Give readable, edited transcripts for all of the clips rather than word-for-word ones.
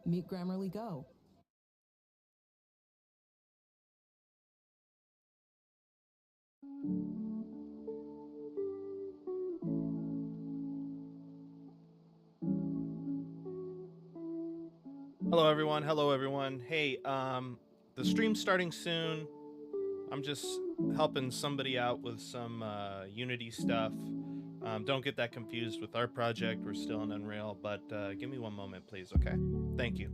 Meet Grammarly Go. Hello everyone. Hello everyone. Hey, the stream's starting soon. I'm just helping somebody out with some Unity stuff. Don't get that confused with our project. We're still in Unreal, but give me one moment, please. Okay. Thank you.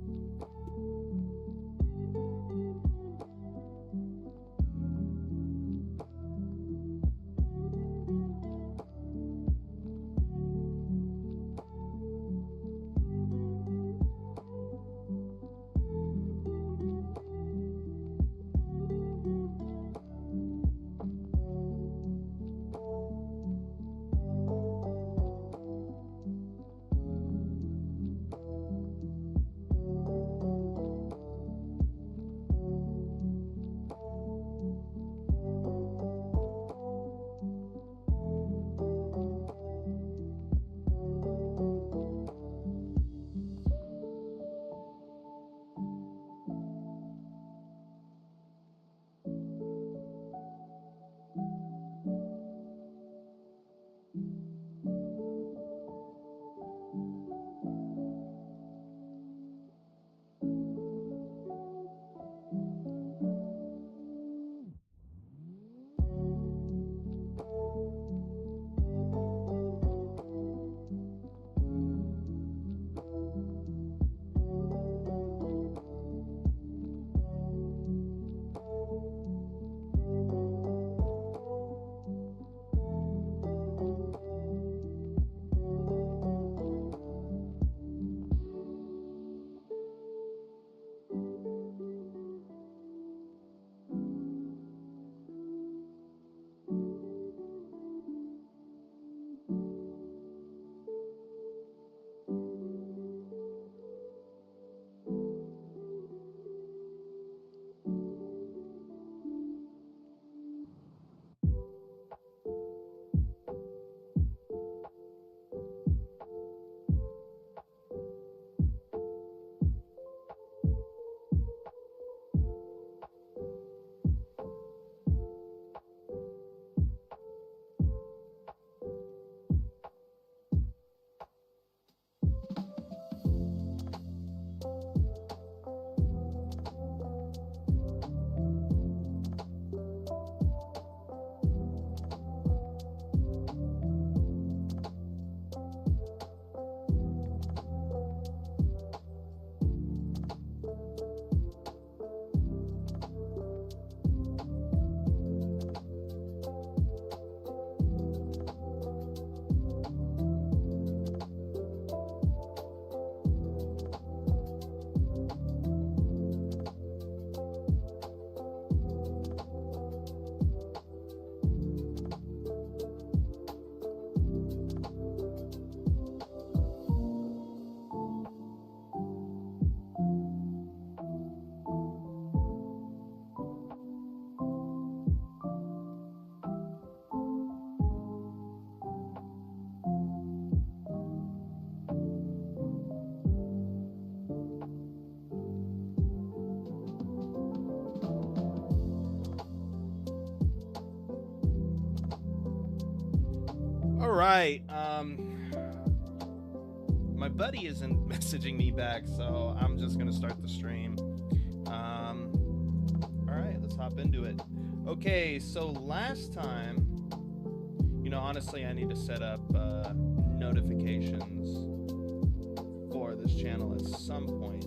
All right. My buddy isn't messaging me back, so I'm just gonna start the stream. All right, let's hop into it. Okay, so last time, honestly, I need to set up notifications for this channel at some point.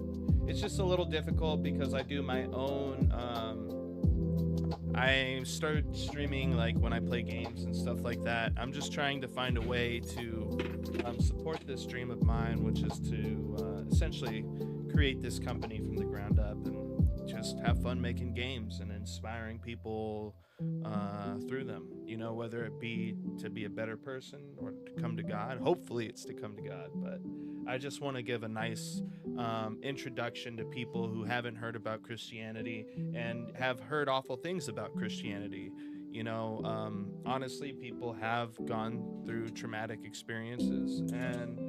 It's just a little difficult because I do my own. I start streaming like when I play games and stuff like that. I'm just trying to find a way to support this dream of mine, which is to essentially create this company from the ground up and just have fun making games and inspiring people through them. Whether it be to be a better person or to come to God. Hopefully, it's to come to God, but I just want to give a nice introduction to people who haven't heard about Christianity and have heard awful things about Christianity. Honestly, people have gone through traumatic experiences, and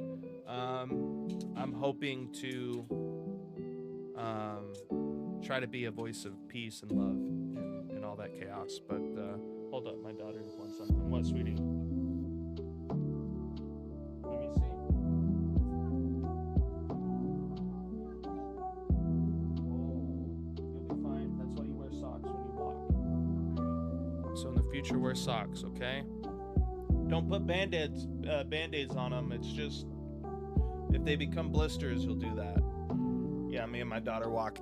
I'm hoping to try to be a voice of peace and love in all that chaos. But hold up, my daughter wants something. What, sweetie? Let me see. You'll be fine. That's why you wear socks when you walk. So in the future, wear socks, okay? Don't put band-aids on them. It's just, if they become blisters, you'll do that. Yeah, me and my daughter walked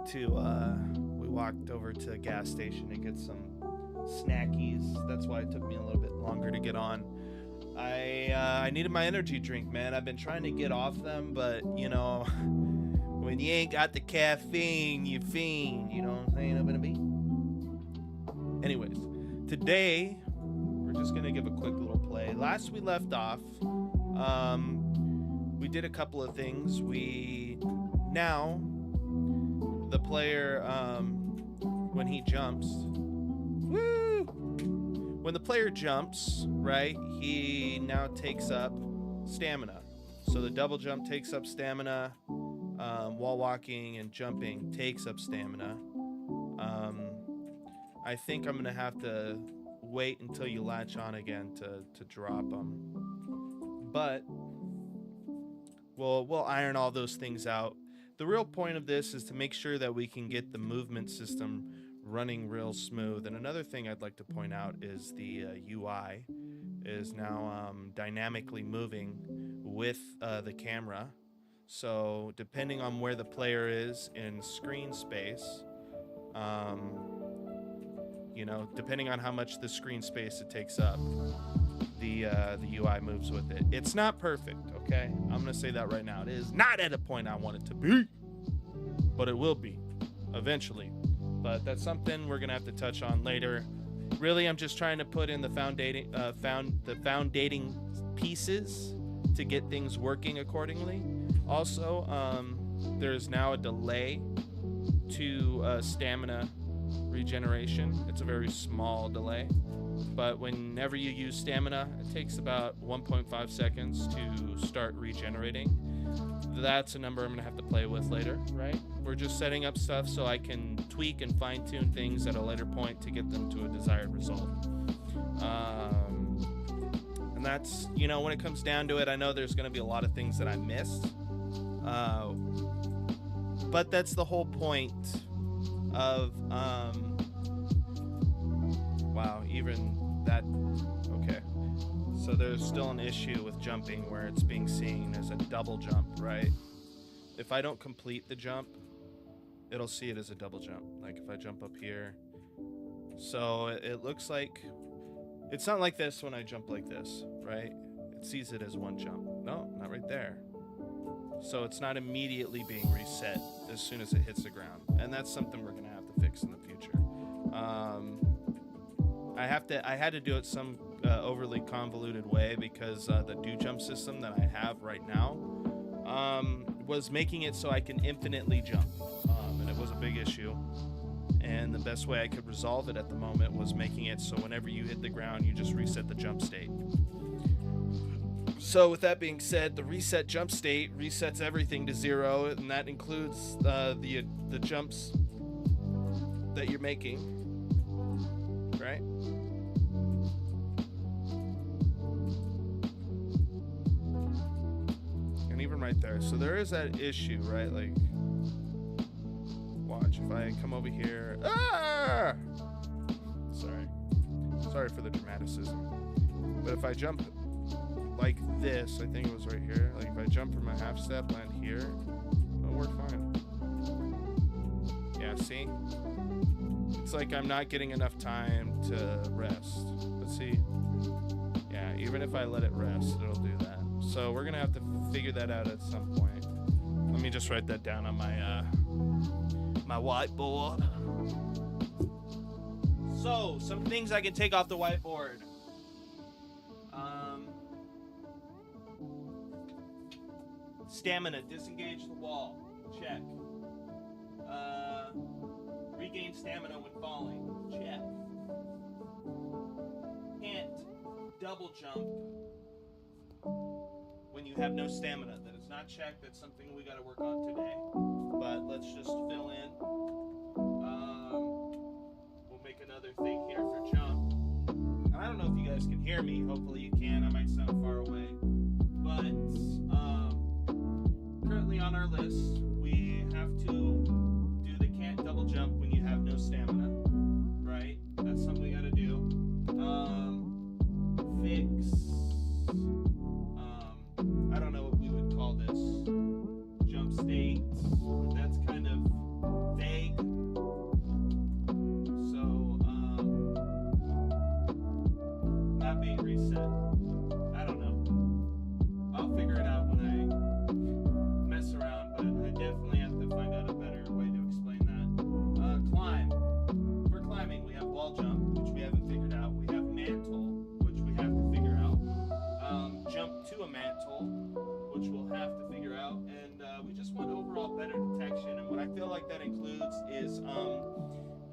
over to a gas station to get some snackies. That's why it took me a little bit longer to get on. I needed my energy drink, man. I've been trying to get off them, but, you know, when you ain't got the caffeine, you fiend. You know what I'm saying? I'm gonna be. Anyways, today, we're just gonna give a quick little play. Last we left off, we did a couple of things. The player, when he jumps, when the player jumps, right, he now takes up stamina. So the double jump takes up stamina, wall walking and jumping takes up stamina. I think I'm gonna have to wait until you latch on again to drop them, but we'll iron all those things out. The real point of this is to make sure that we can get the movement system running real smooth. And another thing I'd like to point out is the UI is now dynamically moving with the camera. So depending on where the player is in screen space, you know, depending on how much the screen space it takes up, the UI moves with it. It's not perfect, okay? I'm gonna say that right now. It is not at a point I want it to be, but it will be eventually. But that's something we're gonna have to touch on later. Really, I'm just trying to put in the foundating pieces to get things working accordingly. Also, there's now a delay to stamina regeneration. It's a very small delay, but whenever you use stamina, it takes about 1.5 seconds to start regenerating. That's a number I'm gonna have to play with later, right? We're just setting up stuff so I can tweak and fine-tune things at a later point to get them to a desired result. And that's, you know, when it comes down to it, I know there's gonna be a lot of things that I missed, but that's the whole point of wow, even that. Okay, so there's still an issue with jumping where it's being seen as a double jump, right? If I don't complete the jump, it'll see it as a double jump. Like if I jump up here, so it looks like it's not like this when I jump like this, right? It sees it as one jump. No, not right there. So it's not immediately being reset as soon as it hits the ground, and that's something we're gonna have to fix in the future. I had to do it some overly convoluted way because the do jump system that I have right now was making it so I can infinitely jump, and it was a big issue. And the best way I could resolve it at the moment was making it so whenever you hit the ground, you just reset the jump state. So with that being said, the reset jump state resets everything to 0, and that includes the jumps that you're making, right? And even right there. So there is that issue, right? Like, watch, if I come over here, sorry for the dramaticism, but if I jump like this, I think it was right here, like if I jump from a half step, land here, it'll work fine. Yeah, see, it's like I'm not getting enough time to rest. Let's see, yeah, even if I let it rest, it'll do that. So we're gonna have to figure that out at some point. Let me just write that down on my my whiteboard. So, some things I can take off the whiteboard. Stamina, disengage the wall. Check. Regain stamina when falling. Check. Can't double jump when you have no stamina. That is not checked. That's something we gotta work on today. but let's just fill in. We'll make another thing here for jump. And I don't know if you guys can hear me. Hopefully you can. I might sound far away. But currently on our list, we have to do the can't double jump when you have no stamina. Right? That's something we gotta do. Fix. I don't know what we would call this. Jump state. But that's kind of vague. So, not being reset. I don't know. I'll figure it out when I mess around, but I definitely have to find out a better way to explain that. Climb. For climbing, we have wall jump, which we haven't figured out. We have mantle, which we have to figure out. Jump to a mantle, which we'll have to figure out. And we just want overall better detection. And what I feel like that includes is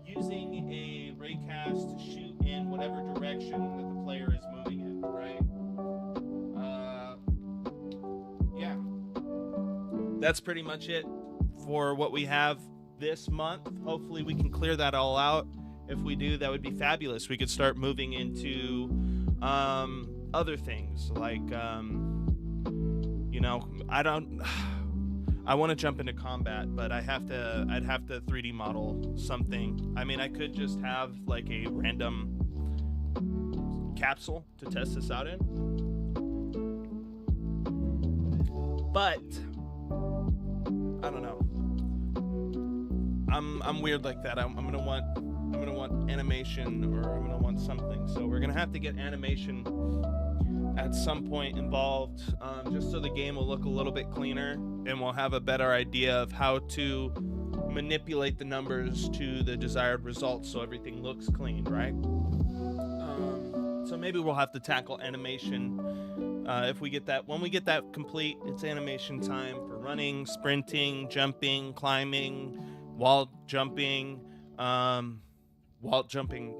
using a raycast to shoot in whatever direction that the player is moving in, right? Yeah. That's pretty much it for what we have this month. Hopefully we can clear that all out. If we do, that would be fabulous. We could start moving into other things like I want to jump into combat, but I'd have to 3D model something. I mean, I could just have like a random capsule to test this out in, but I don't know. I'm weird like that. I'm gonna want animation, or I'm gonna want something. So we're gonna have to get animation at some point involved, just so the game will look a little bit cleaner, and we'll have a better idea of how to manipulate the numbers to the desired results, so everything looks clean, right? So maybe we'll have to tackle animation. If we get that, when we get that complete, it's animation time for running, sprinting, jumping, climbing, wall jumping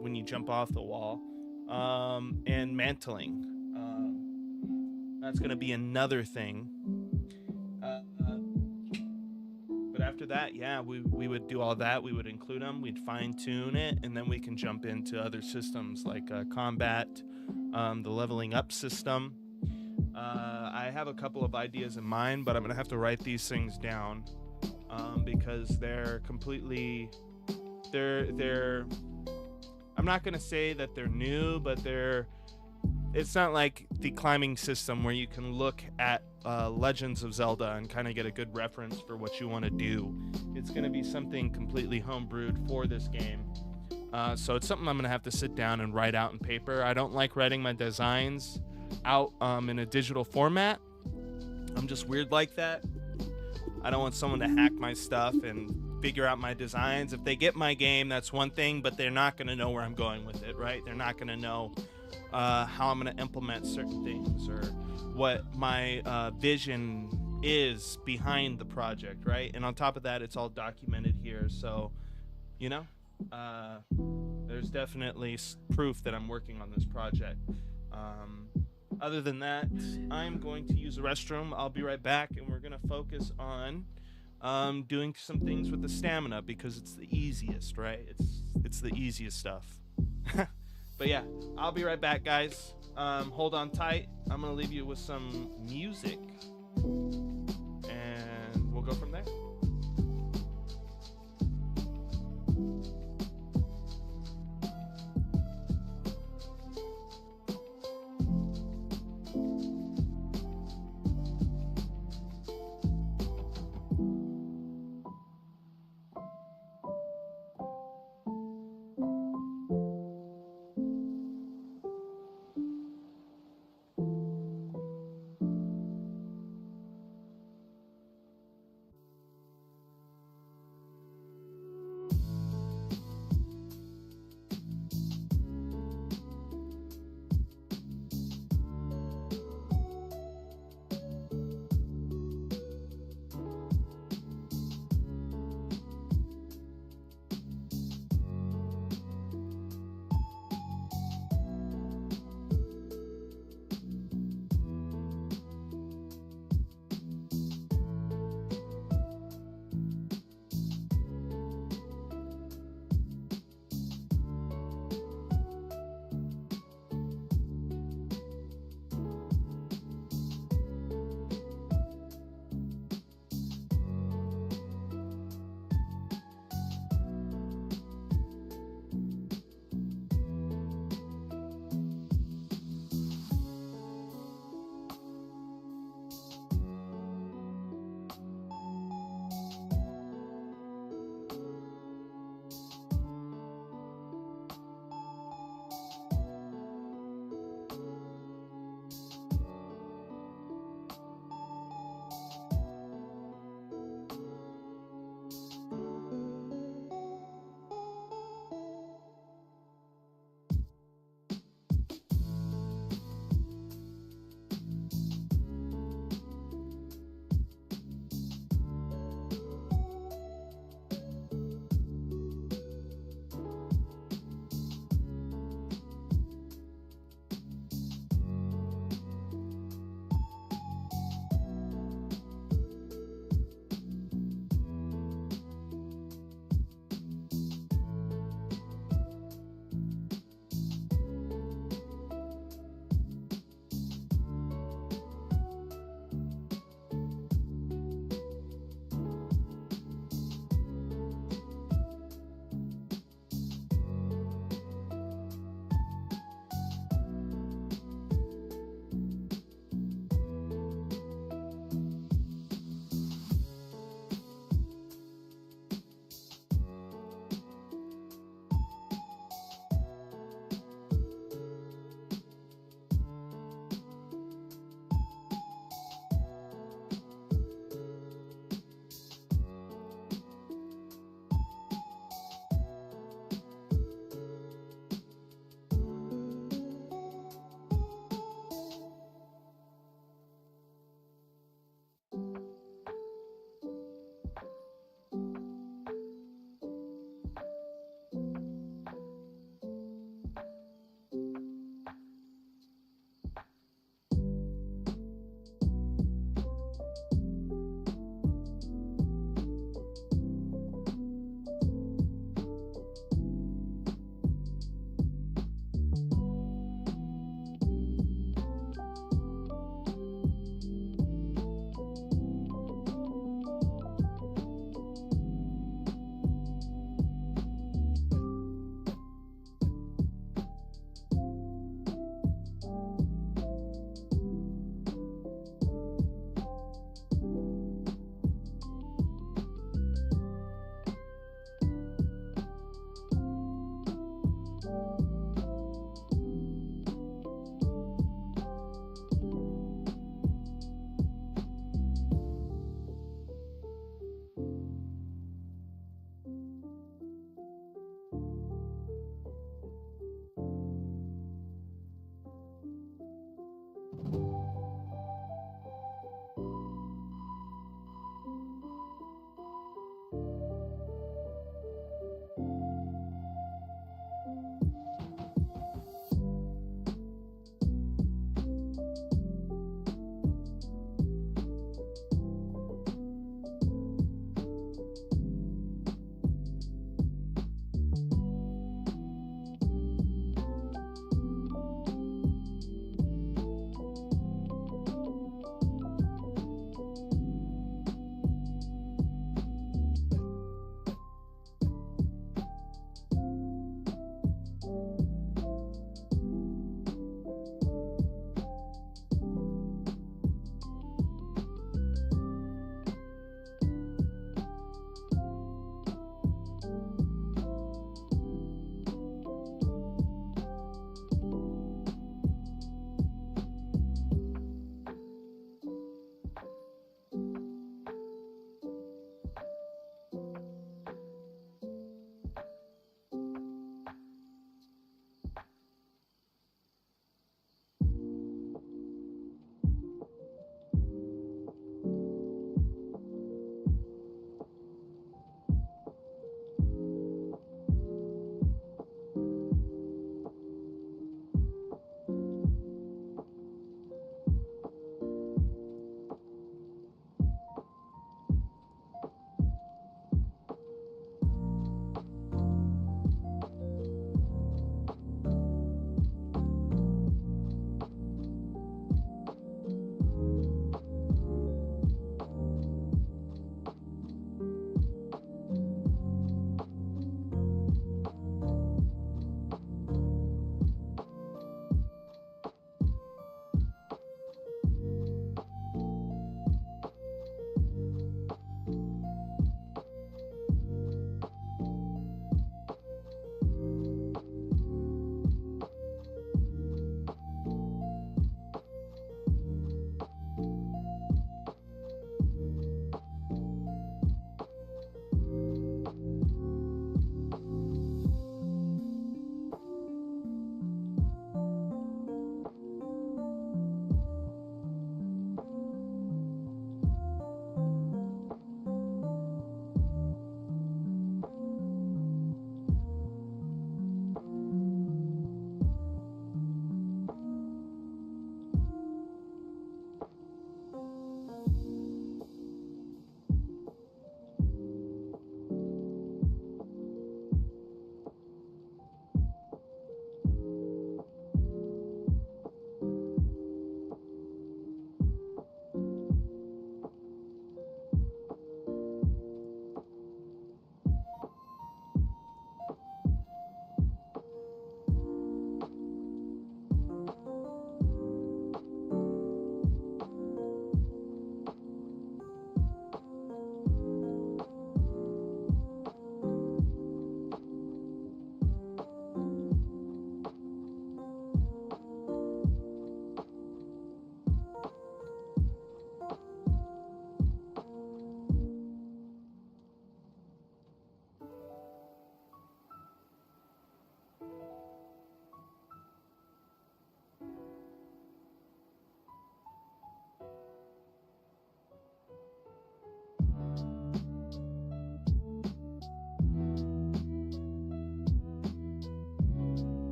when you jump off the wall, and mantling. That's going to be another thing. But after that, yeah, we would do all that. We would include them. We'd fine tune it, and then we can jump into other systems like combat, the leveling up system. I have a couple of ideas in mind, but I'm going to have to write these things down because they're completely... They're I'm not going to say that they're new, but it's not like the climbing system where you can look at Legends of Zelda and kind of get a good reference for what you want to do. It's going to be something completely homebrewed for this game. So it's something I'm going to have to sit down and write out in paper. I don't like writing my designs out in a digital format. I'm just weird like that. I don't want someone to hack my stuff and figure out my designs. If they get my game, that's one thing, but they're not going to know where I'm going with it, right? They're not going to know how I'm going to implement certain things, or what my vision is behind the project, right? And on top of that, it's all documented here. So, there's definitely proof that I'm working on this project. Other than that, I'm going to use the restroom. I'll be right back, and we're going to focus on doing some things with the stamina, because it's the easiest, right? It's the easiest stuff. But yeah, I'll be right back, guys. Hold on tight. I'm going to leave you with some music, and we'll go from there.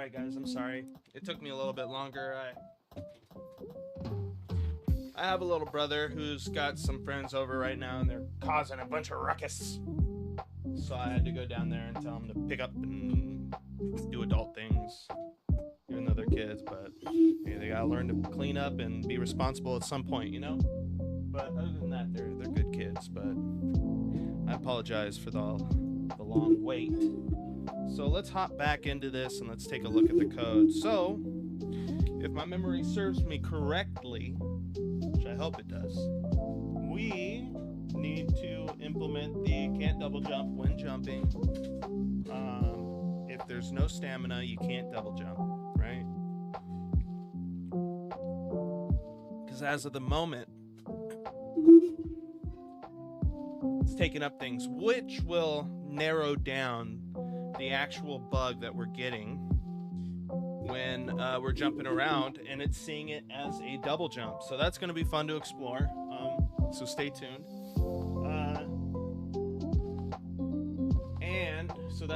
right, guys, I'm sorry. It took me a little bit longer. I have a little brother who's got some friends over right now, and they're causing a bunch of ruckus. So I had to go down there and tell them to pick up and do adult things, even though they're kids. But hey, they gotta learn to clean up and be responsible at some point, you know. But other than that, they're good kids. But I apologize for the long wait. So let's hop back into this and let's take a look at the code. So if my memory serves me correctly, which I hope it does, we need to implement the can't double jump when jumping. If there's no stamina, you can't double jump, right? Because as of the moment, it's taking up things, which will narrow down the actual bug that we're getting when we're jumping around, and it's seeing it as a double jump. So that's going to be fun to explore. So stay tuned. And so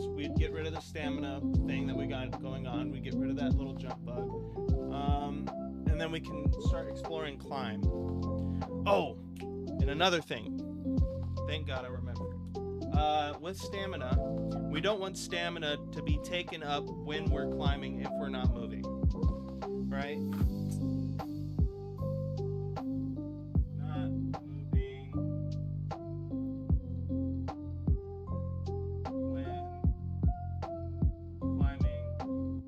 we'd get rid of the stamina thing that we got going on. We get rid of that little jump bug. And then we can start exploring climb. Oh, and another thing. Thank God I remembered. With stamina, we don't want stamina to be taken up when we're climbing if we're not moving. Right? Not moving when climbing.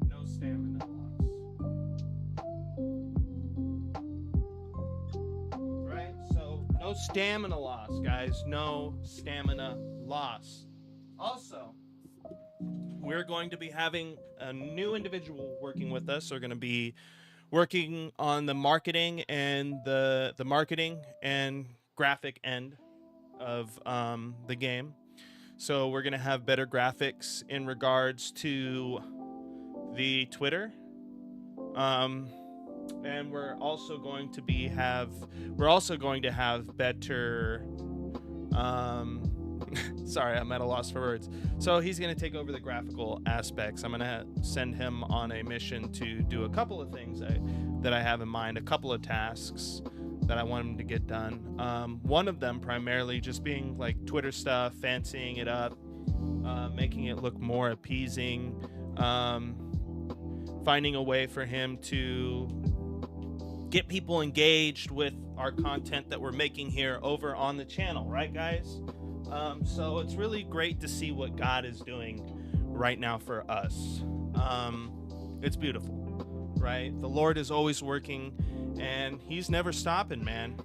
No stamina loss. Right? So no stamina loss, guys. No stamina loss. Also, we're going to be having a new individual working with us. They're going to be working on the marketing and the marketing and graphic end of the game. So we're going to have better graphics in regards to the Twitter. And we're also going to have better sorry, I'm at a loss for words. So he's going to take over the graphical aspects. I'm going to send him on a mission to do a couple of things that I have in mind, a couple of tasks that I want him to get done. One of them primarily just being like Twitter stuff, fancying it up, making it look more appeasing, finding a way for him to get people engaged with our content that we're making here over on the channel, right, guys? So it's really great to see what God is doing right now for us. It's beautiful, right? The Lord is always working, and He's never stopping, man.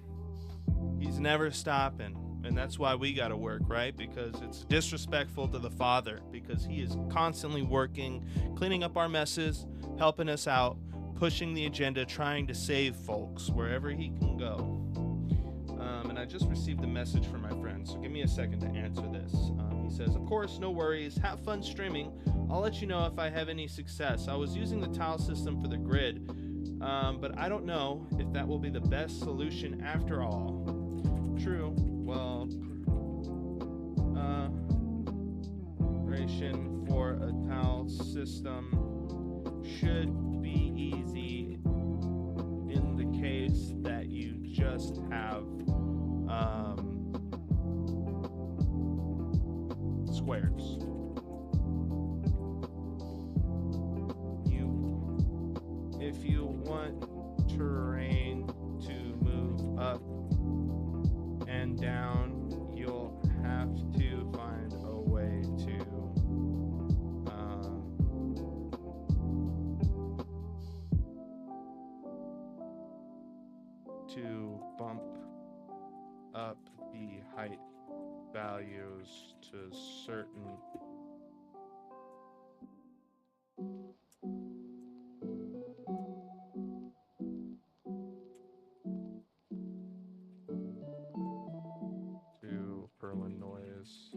He's never stopping. And that's why we got to work, right? Because it's disrespectful to the Father, because He is constantly working, cleaning up our messes, helping us out, pushing the agenda, trying to save folks wherever He can go. And I just received a message from my friend, so give me a second to answer this. He says, of course, no worries. Have fun streaming. I'll let you know if I have any success. I was using the tile system for the grid, but I don't know if that will be the best solution after all. True. Well, for a tile system should be easy in the case that you just have squares. If you want terrain to move up and down, you'll have to find a way to bump up the height values to certain to Perlin noise.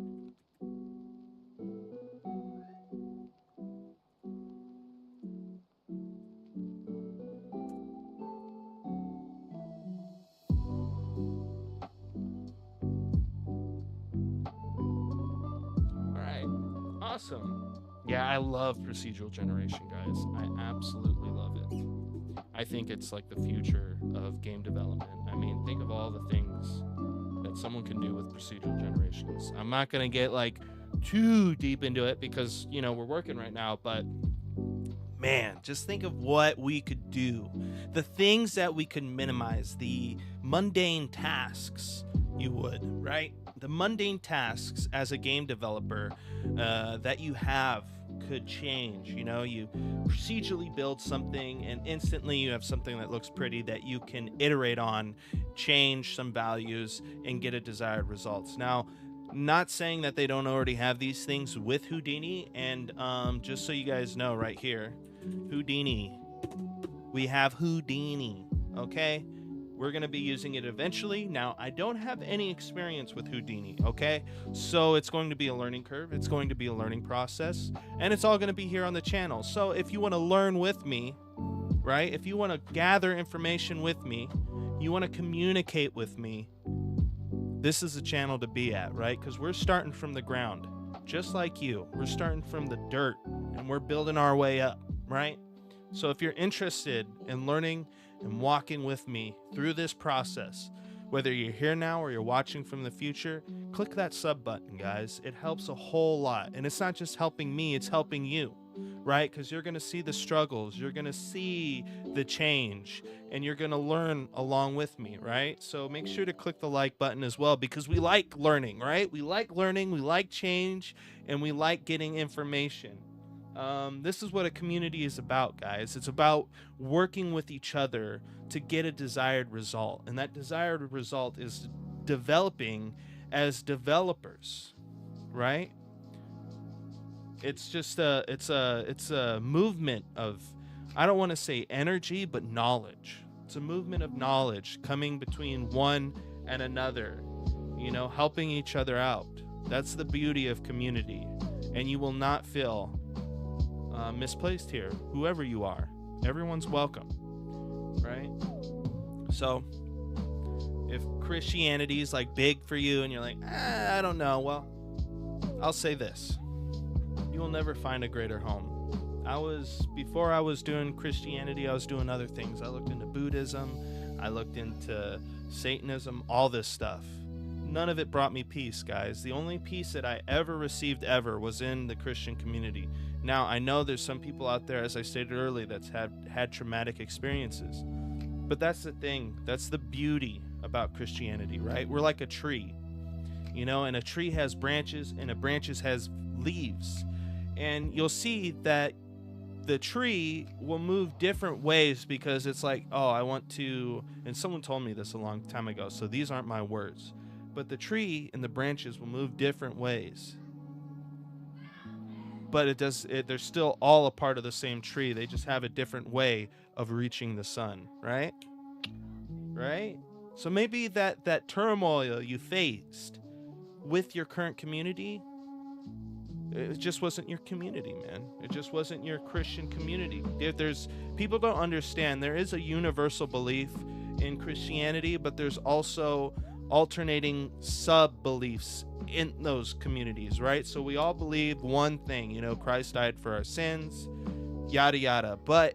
All right. Awesome. Yeah, I love procedural generation, guys. I absolutely love it. I think it's like the future of game development. I mean, think of all the things that someone can do with procedural generations. I'm not going to get like too deep into it because, we're working right now, but man, just think of what we could do. The things that we could minimize, the mundane tasks you would, right? The mundane tasks as a game developer that you have could change. You procedurally build something and instantly you have something that looks pretty that you can iterate on, change some values, and get a desired results. Now, not saying that they don't already have these things with Houdini, and just so you guys know right here, Houdini. We have Houdini, okay? We're going to be using it eventually. Now, I don't have any experience with Houdini, okay? So it's going to be a learning curve. It's going to be a learning process. And it's all going to be here on the channel. So if you want to learn with me, right? If you want to gather information with me, you want to communicate with me, this is the channel to be at, right? Because we're starting from the ground, just like you. We're starting from the dirt, and we're building our way up, right? So if you're interested in learning and walking with me through this process, whether you're here now or you're watching from the future, click that sub button, guys. It helps a whole lot. And it's not just helping me, it's helping you, right? Because you're going to see the struggles, you're going to see the change, and you're going to learn along with me, right? So make sure to click the like button as well, because we like learning, right? We like learning, we like change, and we like getting information. This is what a community is about, guys. It's about working with each other to get a desired result. And that desired result is developing as developers, right? It's just it's a movement of, I don't want to say energy, but knowledge. It's a movement of knowledge coming between one and another, helping each other out. That's the beauty of community. And you will not feel misplaced here, whoever you are. Everyone's welcome, right? So if Christianity is like big for you and you're like, I don't know, well, I'll say this: you will never find a greater home. Before I was doing Christianity, I was doing other things. I looked into Buddhism, I looked into Satanism, all this stuff. None of it brought me peace, guys. The only peace that I ever received was in the Christian community. Now, I know there's some people out there, as I stated earlier, that's had traumatic experiences. But that's the thing. That's the beauty about Christianity, right? We're like a tree, and a tree has branches, and a branches has leaves. And you'll see that the tree will move different ways because it's like, oh, I want to, and someone told me this a long time ago, so these aren't my words. But the tree and the branches will move different ways. But they're still all a part of the same tree. They just have a different way of reaching the sun, right? Right? So maybe that turmoil you faced with your current community, it just wasn't your community, man. It just wasn't your Christian community. People don't understand, there is a universal belief in Christianity, but there's also alternating sub-beliefs in those communities, right? So we all believe one thing, Christ died for our sins, yada yada. But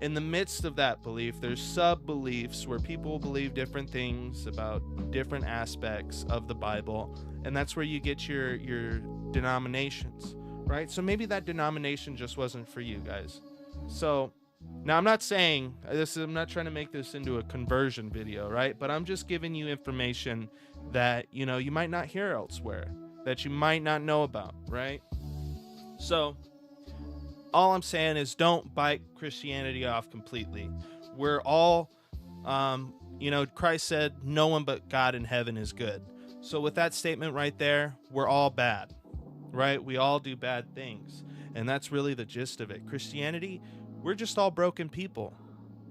in the midst of that belief, there's sub-beliefs where people believe different things about different aspects of the Bible, and that's where you get your denominations, right? So maybe that denomination just wasn't for you, guys. So now, I'm not saying this, I'm not trying to make this into a conversion video, right? But I'm just giving you information that, you might not hear elsewhere, that you might not know about, right? So all I'm saying is don't bite Christianity off completely. We're all, Christ said, no one but God in heaven is good. So with that statement right there, we're all bad, right? We all do bad things. And that's really the gist of it. Christianity, we're just all broken people,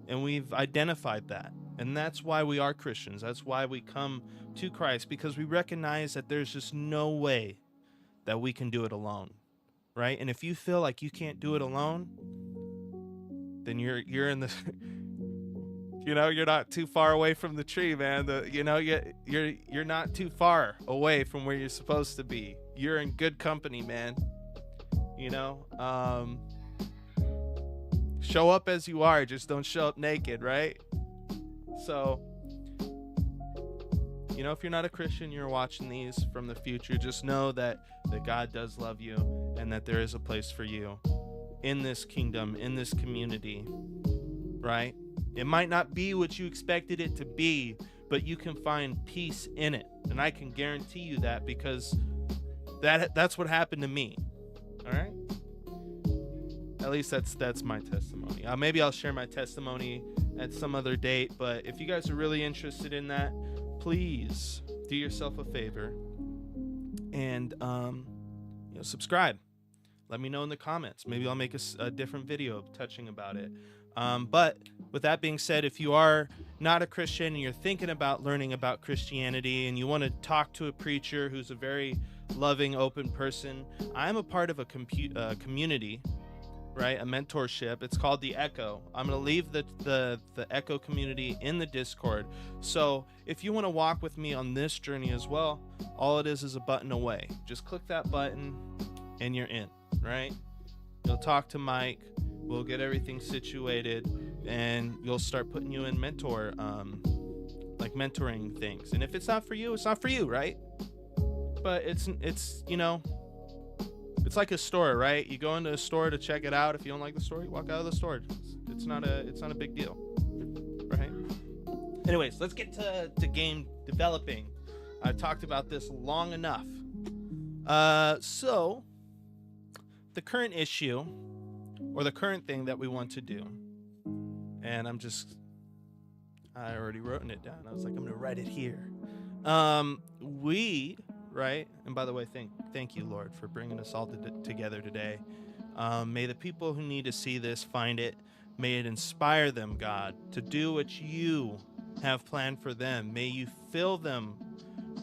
and we've identified that. And that's why we are Christians. That's why we come to Christ, because we recognize that there's just no way that we can do it alone, right? And if you feel like you can't do it alone, then you're in the you're not too far away from the tree, man. You're not too far away from where you're supposed to be. You're in good company, man. you know? Show up as you are, just don't show up naked, right? So, you know, if you're not a Christian, you're watching these from the future, just know that God does love you and that there is a place for you in this kingdom, in this community, right? It might not be what you expected it to be, but you can find peace in it. And I can guarantee you that, because that's what happened to me. All right? At least that's my testimony. Maybe I'll share my testimony at some other date, but if you guys are really interested in that, please do yourself a favor and subscribe. Let me know in the comments. Maybe I'll make a different video touching about it. But with that being said, if you are not a Christian and you're thinking about learning about Christianity and you want to talk to a preacher who's a very loving, open person, I'm a part of a community, right? A mentorship. It's called the Echo. I'm going to leave the Echo community in the Discord. So if you want to walk with me on this journey as well, all it is a button away. Just click that button and you're in, right? You'll talk to Mike. We'll get everything situated, and you'll start putting you in mentoring things. And if it's not for you, it's not for you, right? But it's it's like a store, right? You go into a store to check it out. If you don't like the store, you walk out of the store. It's not a big deal, right? Anyways, let's get to game developing. I've talked about this long enough. So the current issue, or the current thing that we want to do, and I already wrote it down. I was like, I'm gonna write it here. Right? And by the way, thank you, Lord, for bringing us all together today. May the people who need to see this find it. May it inspire them, God, to do what you have planned for them. May you fill them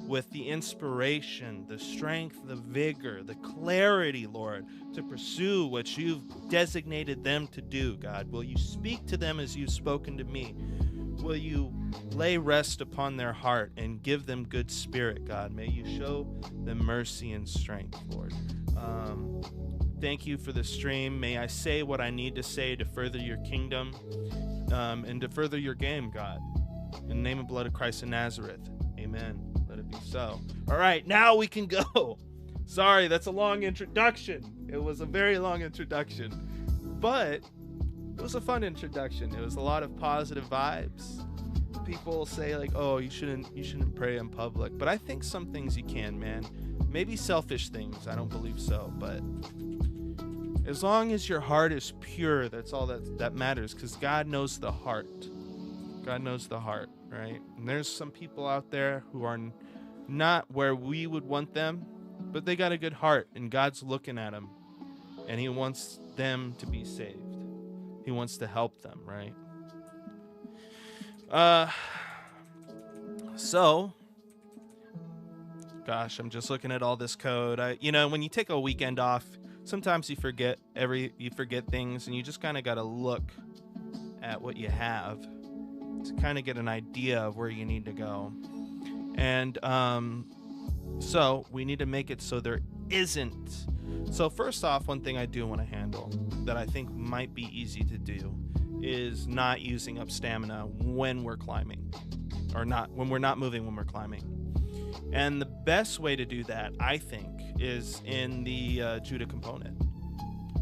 with the inspiration, the strength, the vigor, the clarity, Lord, to pursue what you've designated them to do, God. Will you speak to them as you've spoken to me? Will you lay rest upon their heart and give them good spirit, God? May you show them mercy and strength, Lord. Thank you for the stream. May I say what I need to say to further your kingdom and to further your game, God. In the name and blood of Christ of Nazareth, amen. Let it be so. All right, now we can go. Sorry, that's a long introduction. It was a very long introduction, but it was a fun introduction. It was a lot of positive vibes. People say like, "Oh, you shouldn't pray in public," but I think some things you can, man. Maybe selfish things. I don't believe so, but as long as your heart is pure, that's all that matters. Because God knows the heart. God knows the heart, right? And there's some people out there who are not where we would want them, but they got a good heart, and God's looking at them, and He wants them to be saved. He wants to help them, right? So, gosh, I'm just looking at all this code. When you take a weekend off, sometimes you forget things, and you just kind of got to look at what you have to kind of get an idea of where you need to go. And so we need to make it so there isn't. So first off, one thing I do want to handle that I think might be easy to do is not using up stamina when we're climbing, or not when we're not moving when we're climbing. And the best way to do that, I think, is in the Judah component,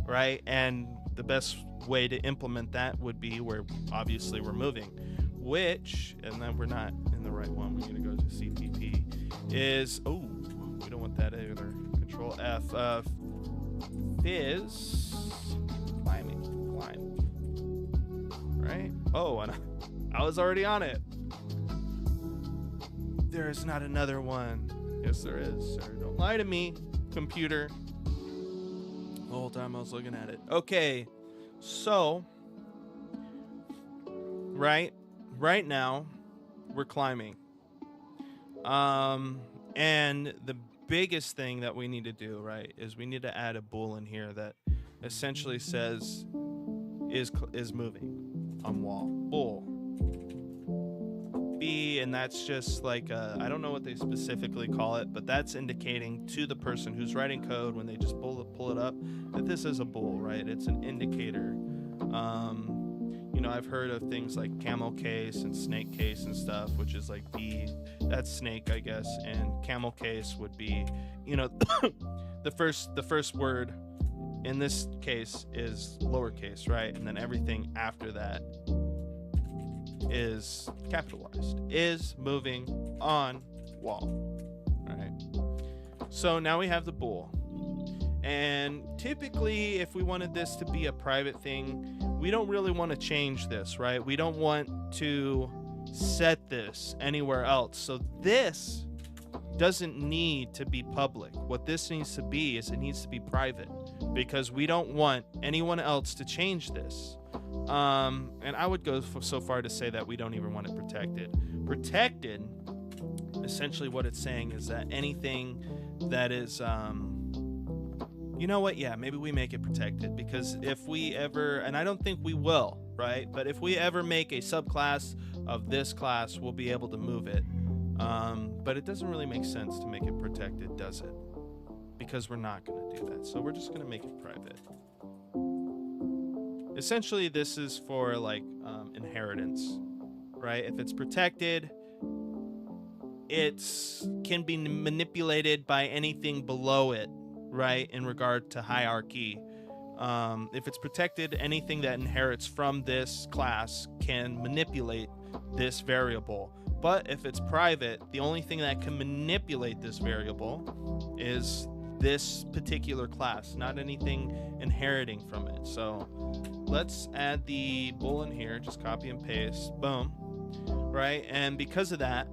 right? And the best way to implement that would be where obviously we're moving, and then we're not in the right one. We need to go to CPP. We don't want that either. Control F. Fizz. Climb. Right? Oh, and I was already on it. There is not another one. Yes, there is, sir. Don't lie to me, computer. The whole time I was looking at it. Okay, so right now we're climbing. And the biggest thing that we need to do, right, is we need to add a bool in here that essentially says is moving on wall. Bool. B, and that's just like I don't know what they specifically call it, but that's indicating to the person who's writing code when they just pull it up that this is a bool, right? It's an indicator. I've heard of things like camel case and snake case and stuff, which is like B, that's snake, I guess, and camel case would be, the first word in this case is lowercase, right? And then everything after that is capitalized, is moving on wall, right? So now we have the bool. And typically, if we wanted this to be a private thing, we don't really want to change this, right? We don't want to set this anywhere else. So this doesn't need to be public. What this needs to be is it needs to be private, because we don't want anyone else to change this. And I would go so far to say that we don't even want it protected. Protected, essentially what it's saying is that anything that is, you know what? Yeah, maybe we make it protected, because if we ever, and I don't think we will, right? But if we ever make a subclass of this class, we'll be able to move it. But it doesn't really make sense to make it protected, does it? Because we're not going to do that. So we're just going to make it private. Essentially, this is for like inheritance, right? If it's protected, it can be manipulated by anything below it, right, in regard to hierarchy. If it's protected, anything that inherits from this class can manipulate this variable. But if it's private, the only thing that can manipulate this variable is this particular class, not anything inheriting from it. So let's add the bool in here, just copy and paste, boom, right? And because of that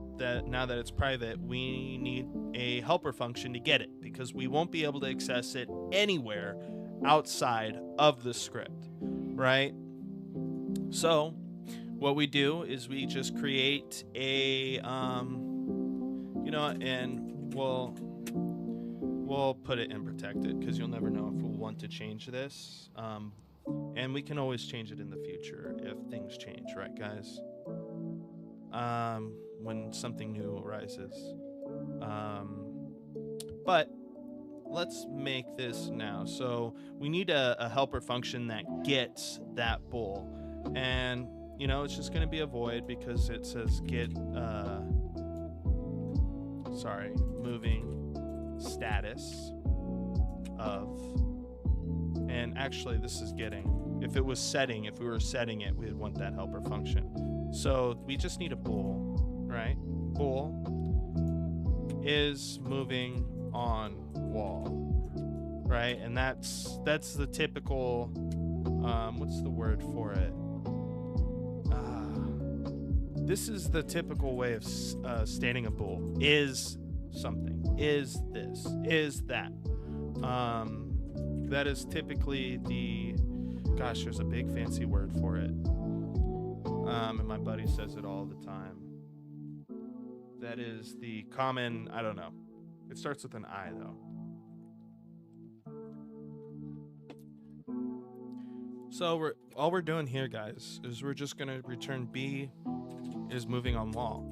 now that it's private, we need a helper function to get it, because we won't be able to access it anywhere outside of the script, right? So what we do is we just create a, and we'll put it in protected, because you'll never know if we'll want to change this. And we can always change it in the future if things change, right, guys? When something new arises. But let's make this now. So we need a helper function that gets that bool. And, it's just going to be a void, because it says get, moving status of, and actually this is getting, if we were setting it, we'd want that helper function. So we just need a bool, right? Bool is moving on wall, right? And that's the typical, what's the word for it? This is the typical way of stating a bool. Is something, is this, is that. That is typically there's a big fancy word for it. And my buddy says it all the time. That is the common, I don't know. It starts with an I, though. So all we're doing here, guys, is we're just going to return B is moving on wall.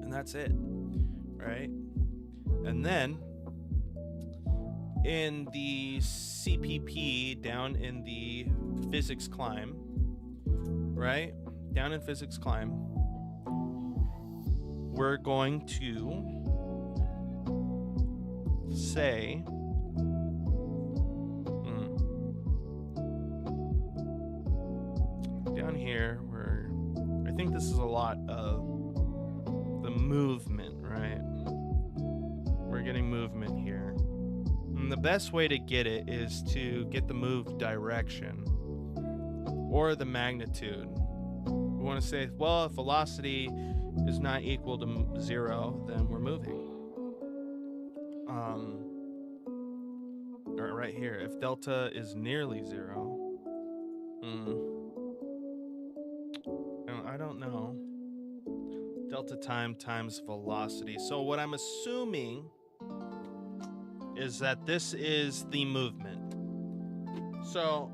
And that's it, right? And then in the CPP, down in the physics climb, right? Down in physics climb, we're going to say down here, I think this is a lot of the movement, right? We're getting movement here. And the best way to get it is to get the move direction or the magnitude. We want to say, well, if velocity is not equal to 0, then we're moving. Or right here, if delta is nearly 0, I don't know. Delta time times velocity. So what I'm assuming is that this is the movement. So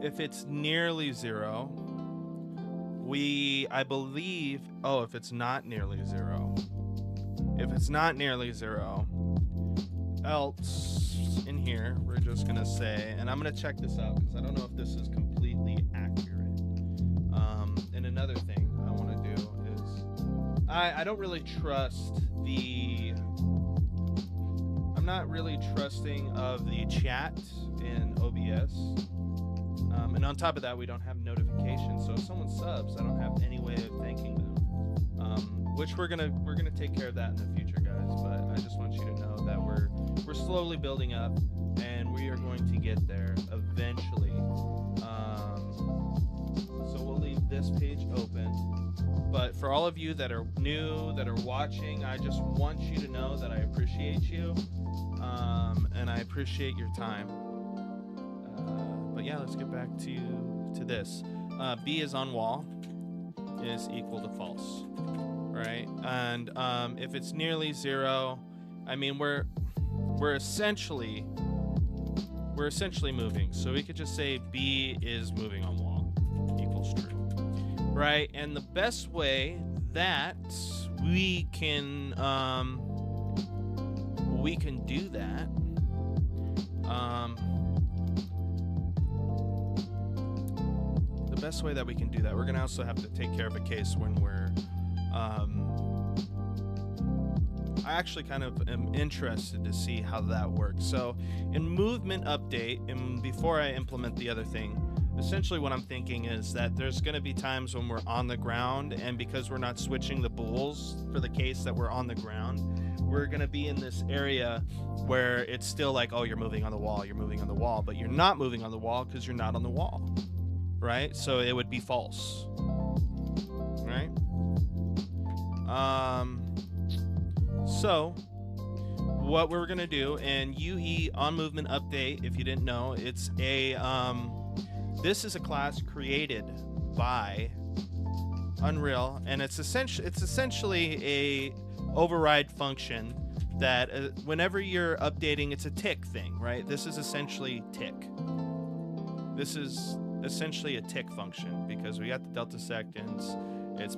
if it's nearly 0, I believe, oh, if it's not nearly zero, if it's not nearly zero, else in here, we're just going to say, and I'm going to check this out because I don't know if this is completely accurate. And another thing I want to do is, I don't really trust I'm not really trusting of the chat in OBS. And on top of that, we don't have notifications. So if someone subs, I don't have any way of thanking them. Which we're gonna take care of that in the future, guys. But I just want you to know that we're slowly building up, and we are going to get there eventually. So we'll leave this page open. But for all of you that are new, that are watching, I just want you to know that I appreciate you, and I appreciate your time. But yeah, let's get back to this. B is on wall is equal to false, right? And if it's nearly zero, I mean we're essentially moving. So we could just say B is moving on wall equals true, right? And the best way that we can do that, the best way that we can do that, we're gonna also have to take care of a case when we're I actually kind of am interested to see how that works. So in movement update, and before I implement the other thing, essentially what I'm thinking is that there's going to be times when we're on the ground, and because we're not switching the bools for the case that we're on the ground, we're going to be in this area where it's still like, oh, you're moving on the wall, you're moving on the wall, but you're not moving on the wall because you're not on the wall, right? So it would be false, right? So what we're gonna do, and UE on movement update, if you didn't know, it's a this is a class created by Unreal, and it's essentially a override function that whenever you're updating, it's a tick thing, right? This is essentially tick. This is essentially a tick function because we got the delta seconds. It's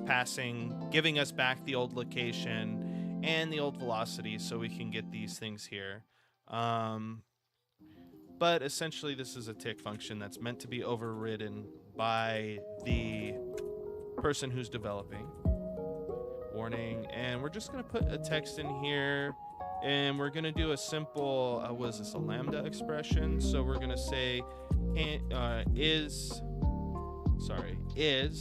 giving us back the old location and the old velocity so we can get these things here. But essentially this is a tick function that's meant to be overridden by the person who's developing. Warning, and we're just gonna put a text in here, and we're gonna do a simple, was this a lambda expression? So we're gonna say is,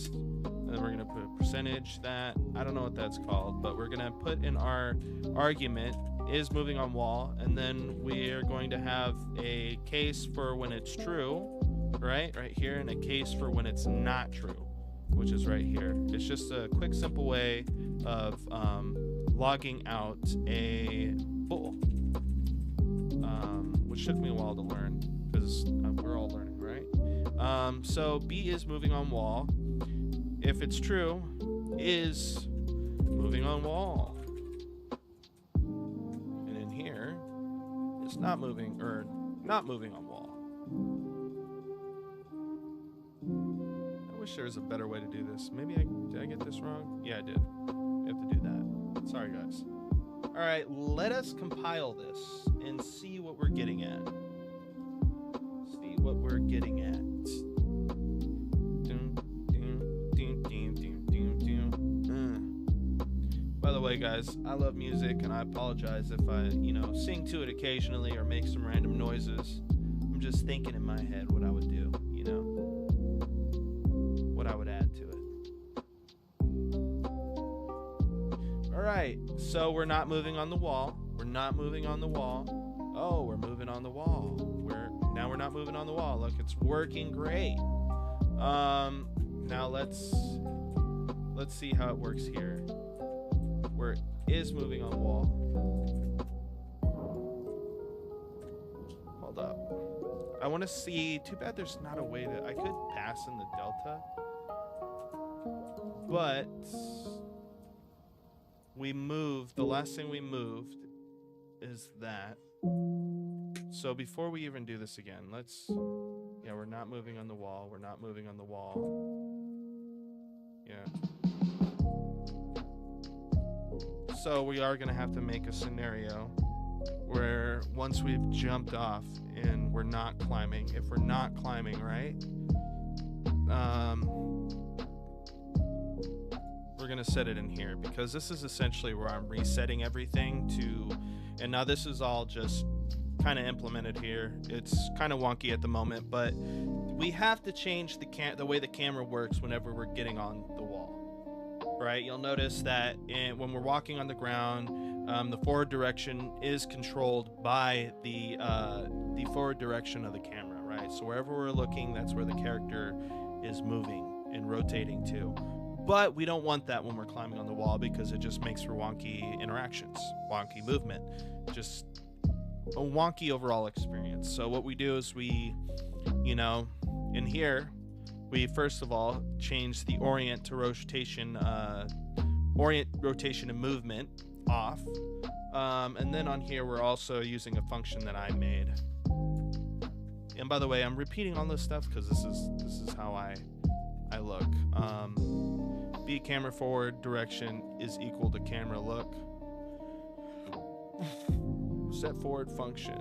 and then we're gonna put a percentage that, I don't know what that's called, but we're gonna put in our argument is moving on wall, and then we are going to have a case for when it's true, right here, and a case for when it's not true, which is right here. It's just a quick, simple way of logging out a bool, which took me a while to learn because we're all learning, right? So B is moving on wall. If it's true, is moving on wall. And in here, it's not moving on wall. I wish there was a better way to do this. Maybe did I get this wrong? Yeah, I did. You have to do that. Sorry, guys. All right, let us compile this and see what we're getting at. By the way, guys, I love music, and I apologize if I, sing to it occasionally or make some random noises. I'm just thinking in my head what I would do, what I would add to it. All right, so we're not moving on the wall. We're not moving on the wall. Oh, we're moving on the wall. Now we're not moving on the wall. Look, it's working great. Now let's see how it works here. Where it is moving on wall. Hold up. I want to see. Too bad there's not a way to. I could pass in the delta, but we moved. The last thing we moved is that. So before we even do this again, we're not moving on the wall. We're not moving on the wall. So we are going to have to make a scenario where once we've jumped off and we're not climbing, if we're not climbing, right? We're going to set it in here because this is essentially where I'm resetting everything to, and now this is all just kind of implemented here. It's kind of wonky at the moment, but we have to change the way the camera works whenever we're getting on the wall, right? You'll notice that when we're walking on the ground, the forward direction is controlled by the forward direction of the camera, right? So wherever we're looking, that's where the character is moving and rotating to. But we don't want that when we're climbing on the wall because it just makes for wonky interactions, wonky movement, just a wonky overall experience. So what we do is we, in here, we first of all change the orient rotation and movement off. And then on here, we're also using a function that I made. And by the way, I'm repeating all this stuff because this is how I look. Be camera forward direction is equal to camera look. Set forward function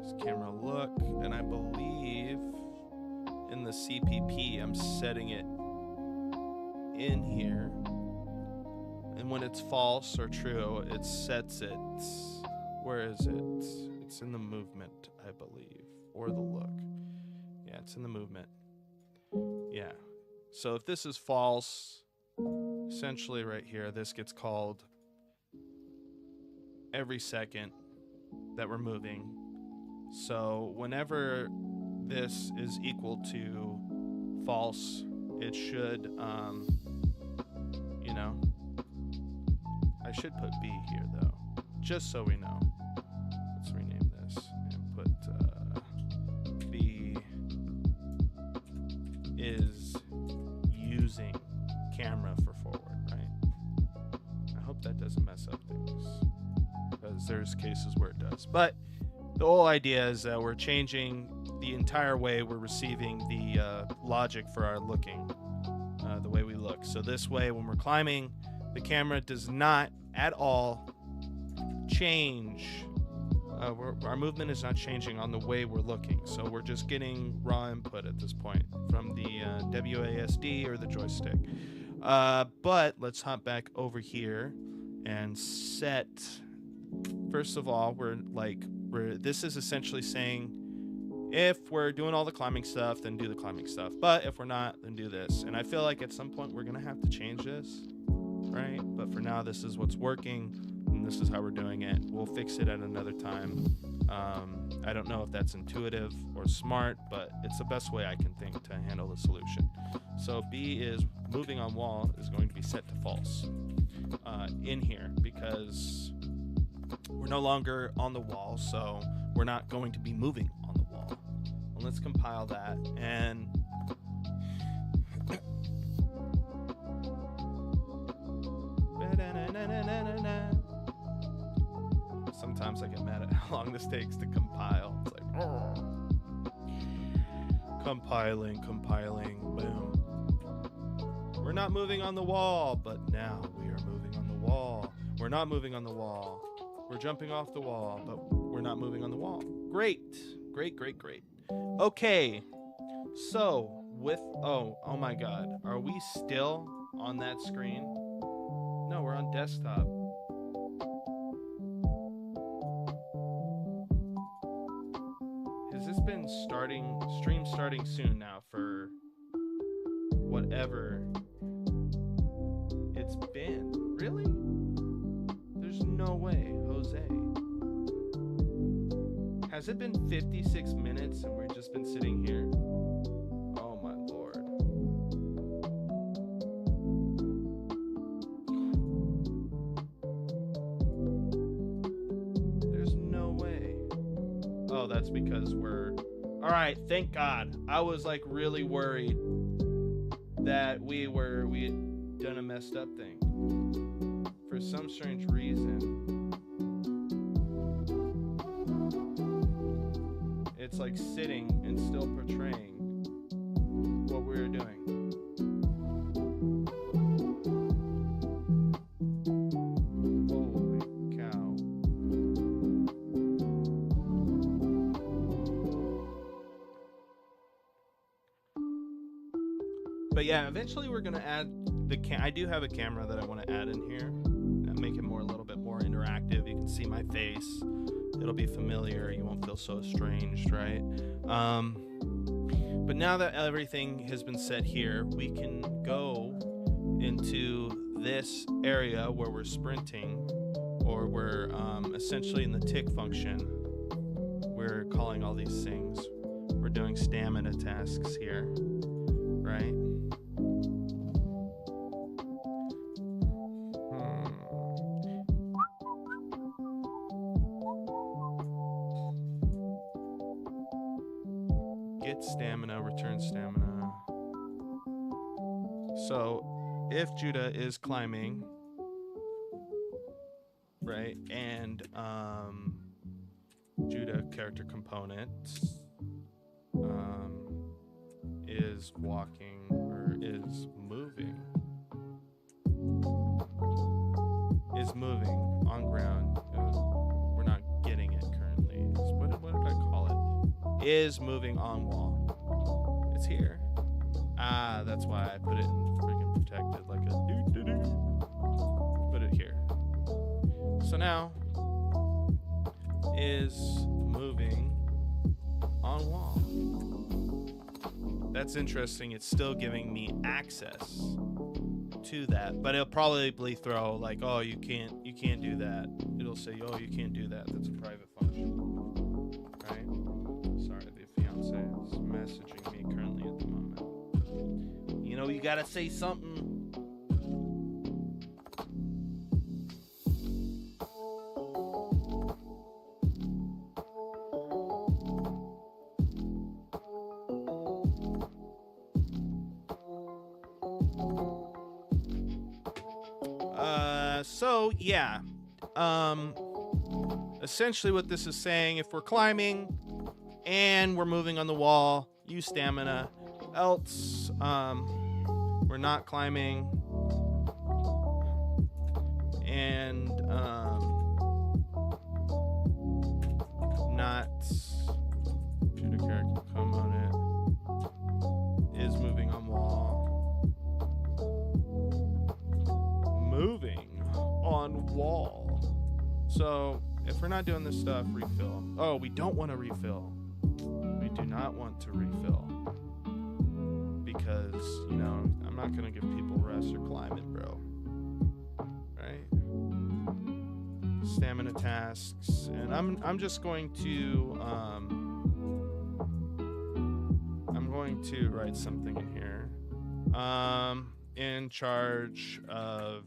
is camera look, and I believe in the CPP I'm setting it in here, and when it's false or true it sets it, where is it? It's in the movement, I believe, or the look. Yeah, it's in the movement. Yeah, so if this is false, essentially right here, this gets called every second that we're moving. So whenever this is equal to false, it should, I should put B here though, just so we know. Let's rename this and put B is using camera for forward, right? I hope that doesn't mess up things, because there's cases where it does. But the whole idea is that we're changing the entire way we're receiving the logic for our looking, the way we look. So this way, when we're climbing, the camera does not at all change. Our movement is not changing on the way we're looking. So we're just getting raw input at this point from the WASD or the joystick. But let's hop back over here and set. First of all, this is essentially saying if we're doing all the climbing stuff, then do the climbing stuff. But if we're not, then do this. And I feel like at some point we're going to have to change this, right? But for now, this is what's working, and this is how we're doing it. We'll fix it at another time. I don't know if that's intuitive or smart, but it's the best way I can think to handle the solution. So B is moving on wall is going to be set to false in here, because we're no longer on the wall, so we're not going to be moving on the wall. Well, let's compile that, and sometimes I get mad at how long this takes to compile. It's like compiling, boom. We're not moving on the wall, but now we are moving on the wall. We're not moving on the wall. We're jumping off the wall, but we're not moving on the wall. Great. Okay, so with, oh my God, are we still on that screen? No, we're on desktop. Has this been stream starting soon now for whatever it's been? Really? There's no way, Jose. Has it been 56 minutes and we've just been sitting here? Oh my Lord. There's no way. Oh, that's because we're... Alright, thank God. I was like really worried that we had done a messed up thing. For some strange reason. It's like sitting and still portraying what But yeah, eventually we're gonna add I do have a camera that I want to add in here, make it a little bit more interactive. You can see my face. It'll be familiar. You won't feel so estranged, right? But now that everything has been set here, we can go into this area where we're sprinting, or we're essentially in the tick function. We're calling all these things. We're doing stamina tasks here, right? Get stamina, return stamina. So if Judah is climbing, right, and Judah character component is walking or is moving on ground. We're not getting it currently. What did I call it? Is moving on wall. It's here. Ah, that's why I put it in freaking protected, like a doo-doo-doo. Put it here. So now is moving on wall. That's interesting. It's still giving me access to that, but it'll probably throw like, oh, you can't do that. It'll say, oh, you can't do that. That's a private function, right? Sorry, the fiance is messaging me currently at the moment. You know, you gotta say something. So yeah, essentially what this is saying, if we're climbing and we're moving on the wall, use stamina. Else, we're not climbing and not computer character component is moving on wall. Moving on wall. So if we're not doing this stuff, refill. Oh, we don't want to refill. We do not want to refill because, you know, I'm not gonna give people rest or climb it, bro. Right? Stamina tasks, and I'm just going to I'm going to write something in here. In charge of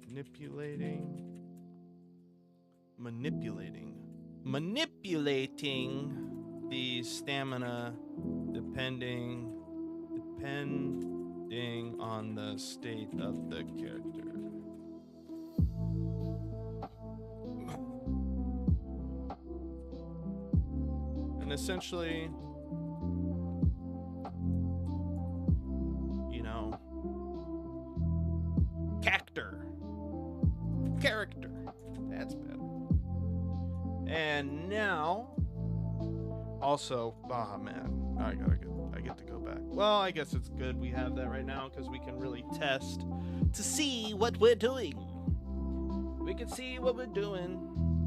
manipulating the stamina depending on the state of the character. And essentially, you know, character. That's better. And now, also, man, I get to go back. Well, I guess it's good we have that right now because we can really test to see what we're doing. We can see what we're doing.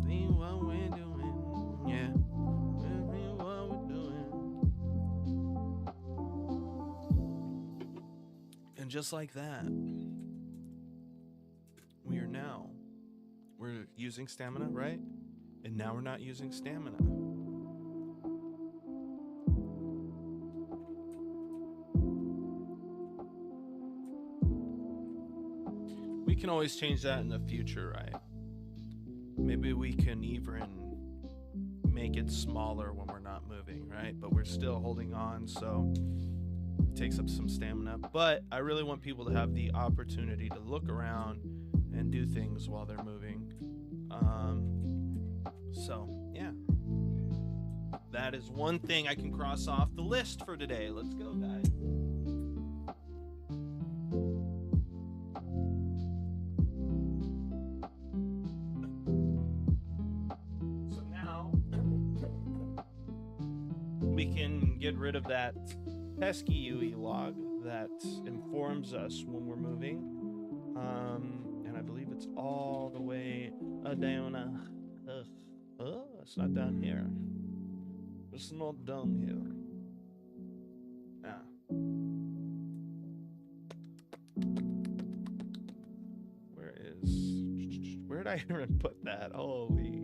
See what we're doing. Yeah. See what we're doing. And just like that, we're using stamina, right? And now we're not using stamina. We can always change that in the future, right? Maybe we can even make it smaller when we're not moving, right? But we're still holding on, so it takes up some stamina. But I really want people to have the opportunity to look around and do things while they're moving. So yeah, that is one thing I can cross off the list for today. Let's go, guys. So now we can get rid of that pesky UE log that informs us when we're moving. And I believe it's all the way down. It's not down here. It's not down here. Ah. Where did I even put that? Holy.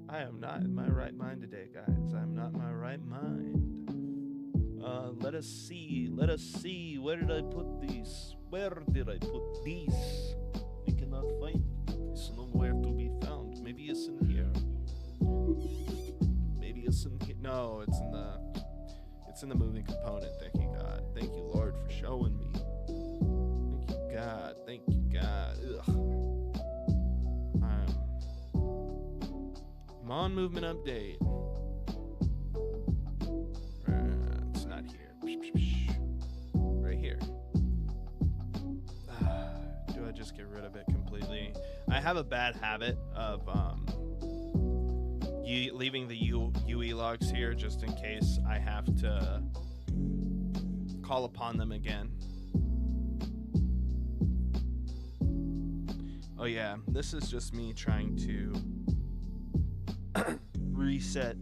I am not in my right mind today, guys. I'm not in my right mind. Let us see. Let us see. Where did I put these? Where did I put these? I cannot find it. It's nowhere to be found. Maybe it's in here. Maybe it's in here. No, it's in the moving component. Thank you, God. Thank you, Lord, for showing me. Thank you, God. Thank you, God. Ugh. Come on, movement update. It's not here. Right here. Do I just get rid of it completely? I have a bad habit of leaving the UE logs here just in case I have to call upon them again. Oh yeah, this is just me trying to reset.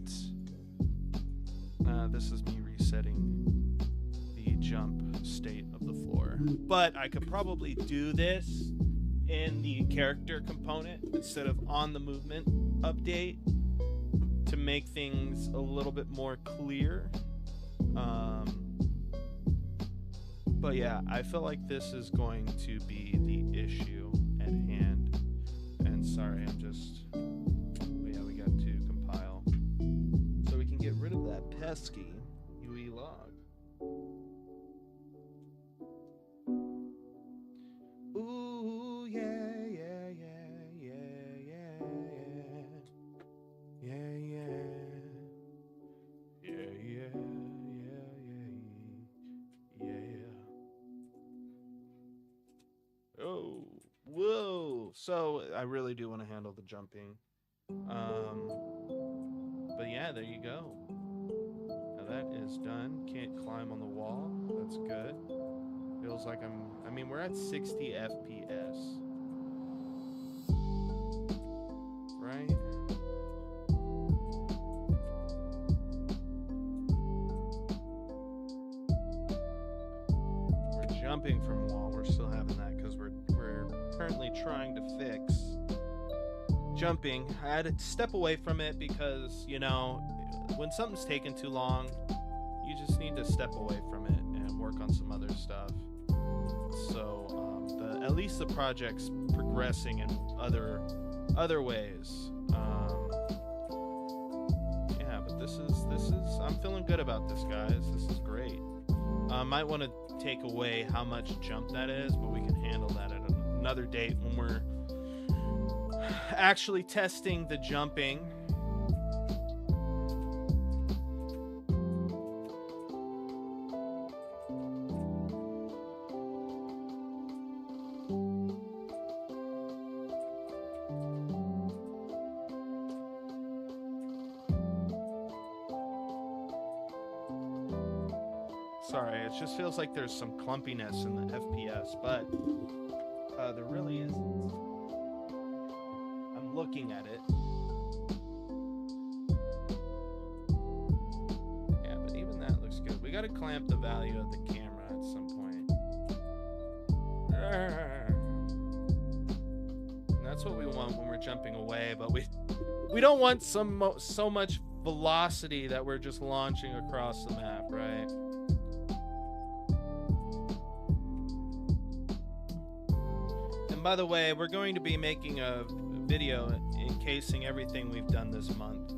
This is me resetting the jump state of the floor. But I could probably do this in the character component instead of on the movement update to make things a little bit more clear. But yeah, I feel like this is going to be the issue at hand. And sorry, but yeah, we got to compile so we can get rid of that pesky UE log. Ooh, yeah, yeah, yeah, yeah, yeah, yeah, yeah, yeah, yeah, yeah. Oh, whoa. So I really do want to handle the jumping. But yeah, there you go. Now that is done. Can't climb on the wall. That's good. Feels like we're at 60 FPS. Right? We're jumping from wall. We're still having that because we're currently trying to fix jumping. I had to step away from it because, when something's taking too long, you just need to step away from it and work on some other stuff. So at least the project's progressing in other ways. Yeah, but this is I'm feeling good about this, guys. This is great. Might want to take away how much jump that is, but we can handle that at another date when we're actually testing the jumping. Sorry, it just feels like there's some clumpiness in the FPS, but there really isn't. I'm looking at it. Yeah, but even that looks good. We gotta clamp the value of the camera at some point. And that's what we want when we're jumping away, but we don't want so much velocity that we're just launching across the map, right? And by the way, we're going to be making a video encasing everything we've done this month.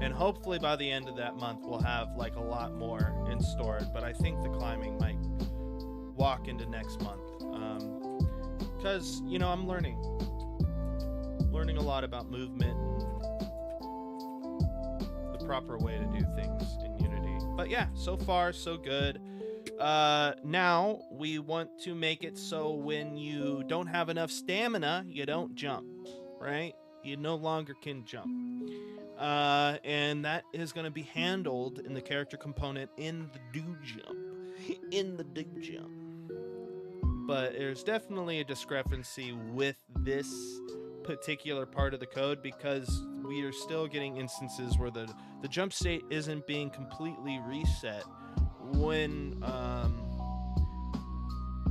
And hopefully by the end of that month, we'll have like a lot more in store. But I think the climbing might walk into next month. Because, I'm learning a lot about movement and the proper way to do things in Unity. But yeah, so far, so good. Now we want to make it so when you don't have enough stamina, you don't jump, right? You no longer can jump. And that is going to be handled in the character component in the do jump. in the dig jump. But there's definitely a discrepancy with this particular part of the code because we are still getting instances where the jump state isn't being completely reset when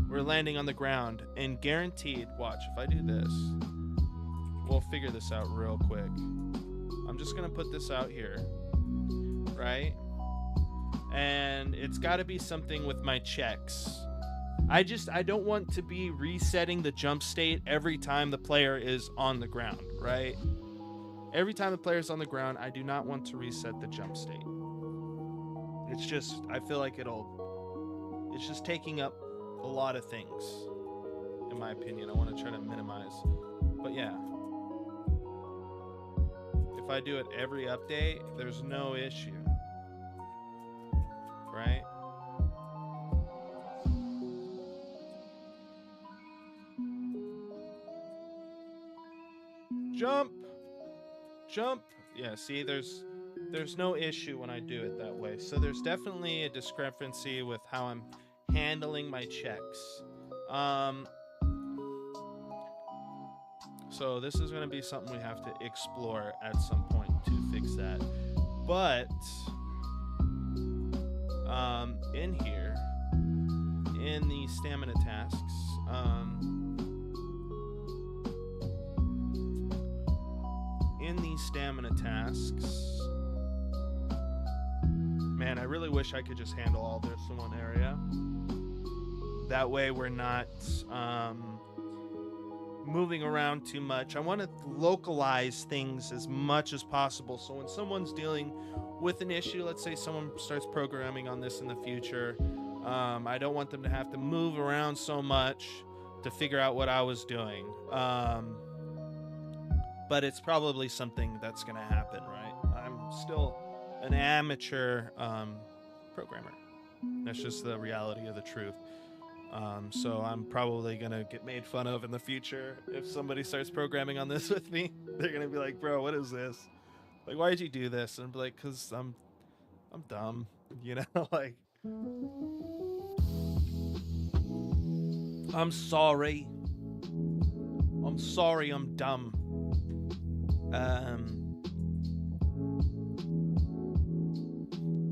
we're landing on the ground. And guaranteed, watch, if I do this, we'll figure this out real quick. I'm just going to put this out here, right? And it's got to be something with my checks. I don't want to be resetting the jump state every time the player is on the ground, right? Every time the player is on the ground, I do not want to reset the jump state. It's just, I feel like it's just taking up a lot of things, in my opinion. I want to try to minimize. But yeah. If I do it every update, there's no issue. Right? Jump. Yeah, see, there's no issue when I do it that way. So there's definitely a discrepancy with how I'm handling my checks. So this is going to be something we have to explore at some point to fix that. But in here, in the stamina tasks, man, I really wish I could just handle all this in one area. That way we're not moving around too much. I want to localize things as much as possible. So when someone's dealing with an issue, let's say someone starts programming on this in the future, I don't want them to have to move around so much to figure out what I was doing. But it's probably something that's going to happen, right? I'm still an amateur programmer. That's just the reality of the truth. So I'm probably going to get made fun of in the future if somebody starts programming on this with me. They're going to be like, bro, what is this? Like, why did you do this? And I'll be like, because I'm dumb, you know? Like, I'm sorry. I'm dumb.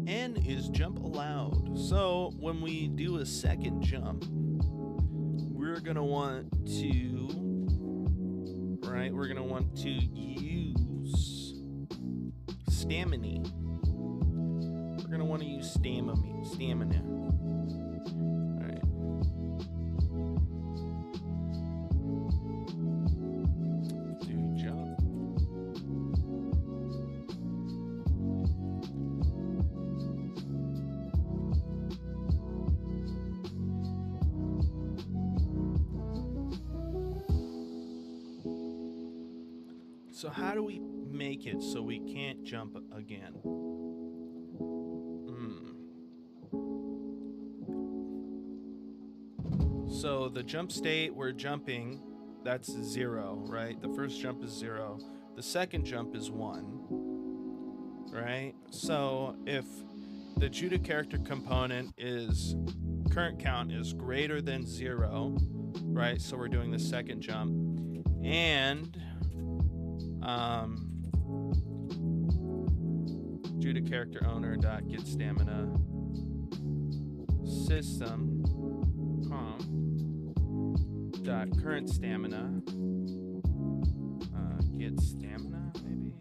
N is jump allowed. So when we do a second jump, we're gonna want to, right? We're gonna want to use stamina. We're gonna want to use stamina. All right. Do jump. So how do we make it so we can't jump again? So the jump state we're jumping, that's 0, right? The first jump is 0. The second jump is 1, right? So if the judo character component is current count is greater than 0, right? So we're doing the second jump. And judo character owner dot get stamina system dot current stamina get stamina maybe.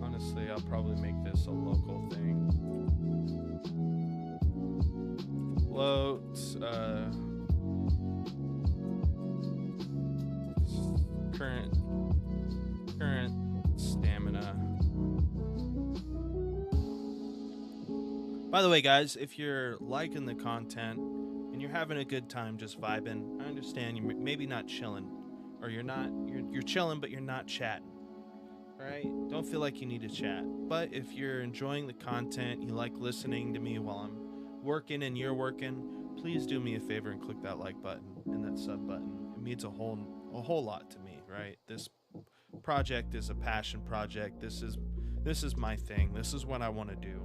Honestly, I'll probably make this a local thing. Float current stamina. By the way, guys, if you're liking the content and you're having a good time just vibing, I understand you're maybe not chilling, or you're chilling but you're not chatting. All right? Don't feel like you need to chat. But if you're enjoying the content, you like listening to me while I'm working and you're working, please do me a favor and click that like button and that sub button. It means a whole lot to me, right? This project is a passion project. This is my thing. This is what I want to do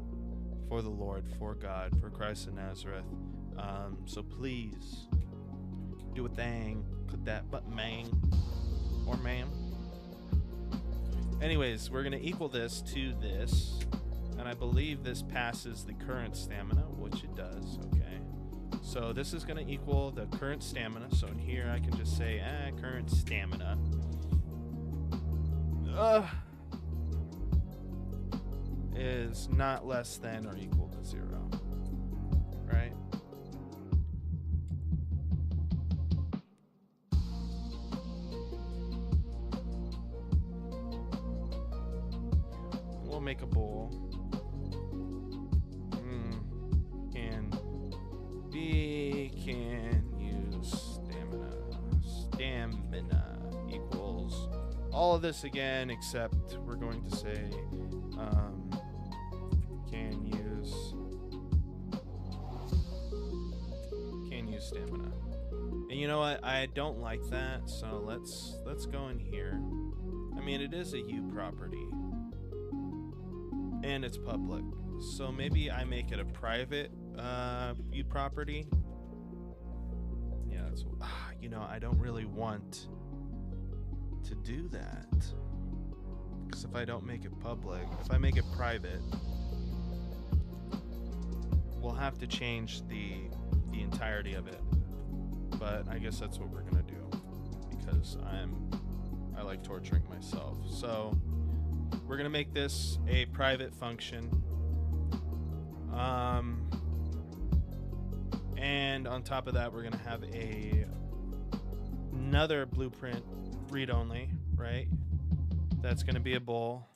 for the Lord, for God, for Christ of Nazareth. So please do a thing. Click that button, man or ma'am. Anyways, we're going to equal this to this, and I believe this passes the current stamina, which it does. Okay, so this is going to equal the current stamina. So in here I can just say current stamina is not less than or equal to 0, right? We'll make a bowl. Can use stamina equals all of this again, except we're going to say can use stamina. And you know what? I don't like that, so let's go in here. I mean, it is a U property and it's public, so maybe I make it a private U property. Yeah, that's you know, I don't really want to do that, because if I don't make it public, if I make it private, we'll have to change the entirety of it. But I guess that's what we're gonna do, because I like torturing myself. So we're gonna make this a private function, and on top of that we're gonna have another blueprint read-only, right? That's gonna be a bowl,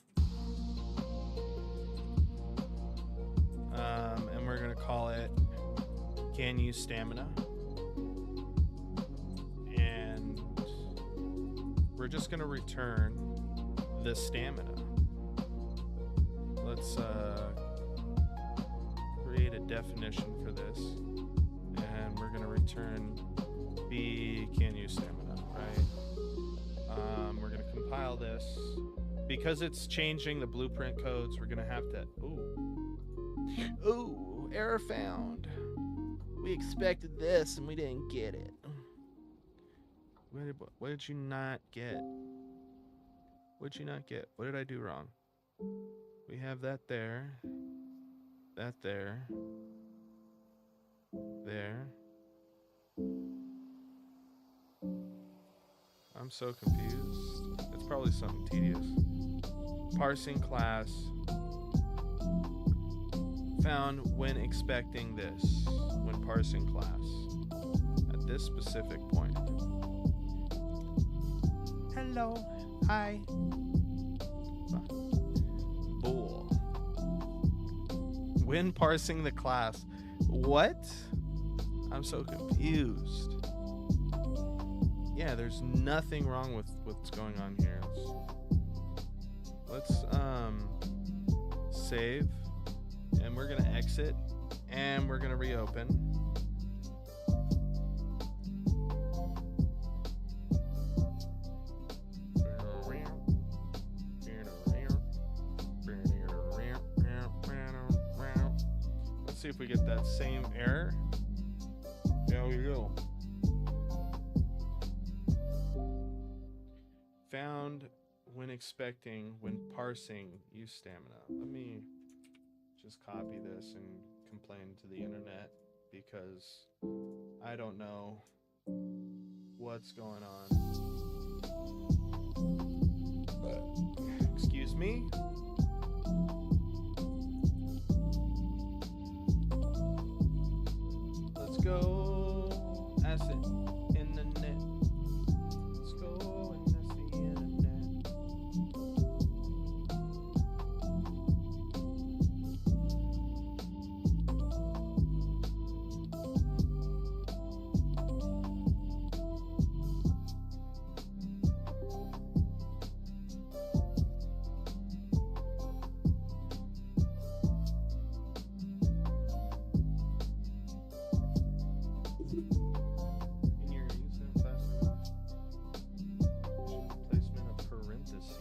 and we're gonna call it can use stamina, and we're just gonna return the stamina. Let's create a definition for this, and we're gonna return B can use stamina, right? We're gonna compile this. Because it's changing the blueprint codes, we're gonna have to ooh, error found. We expected this and we didn't get it. What did you not get? What did you not get? What did I do wrong? We have that there. That there. There. I'm so confused. It's probably something tedious. Parsing class found when expecting this. When parsing class. At this specific point. Hello. Hi. Bool. When parsing the class. What? I'm so confused. Yeah, there's nothing wrong with what's going on here. Let's save, and we're gonna exit, and we're gonna reopen. Let's see if we get that same error. There we go. Found when expecting, when parsing, use stamina. Let me just copy this and complain to the internet, because I don't know what's going on. But, excuse me. Let's go asset in the net. Let's go and that's the internet. In your using class placement of parentheses.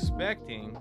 expecting.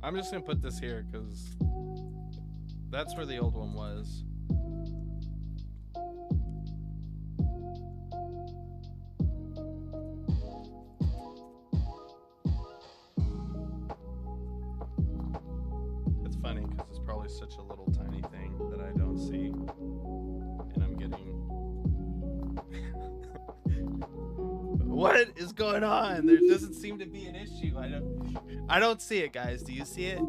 I'm just gonna put this here because that's where the old one was. It's funny because it's probably such a little tiny thing that I don't see, and I'm getting. What is going on? There doesn't seem to be an issue. I don't see it, guys. Do you see it?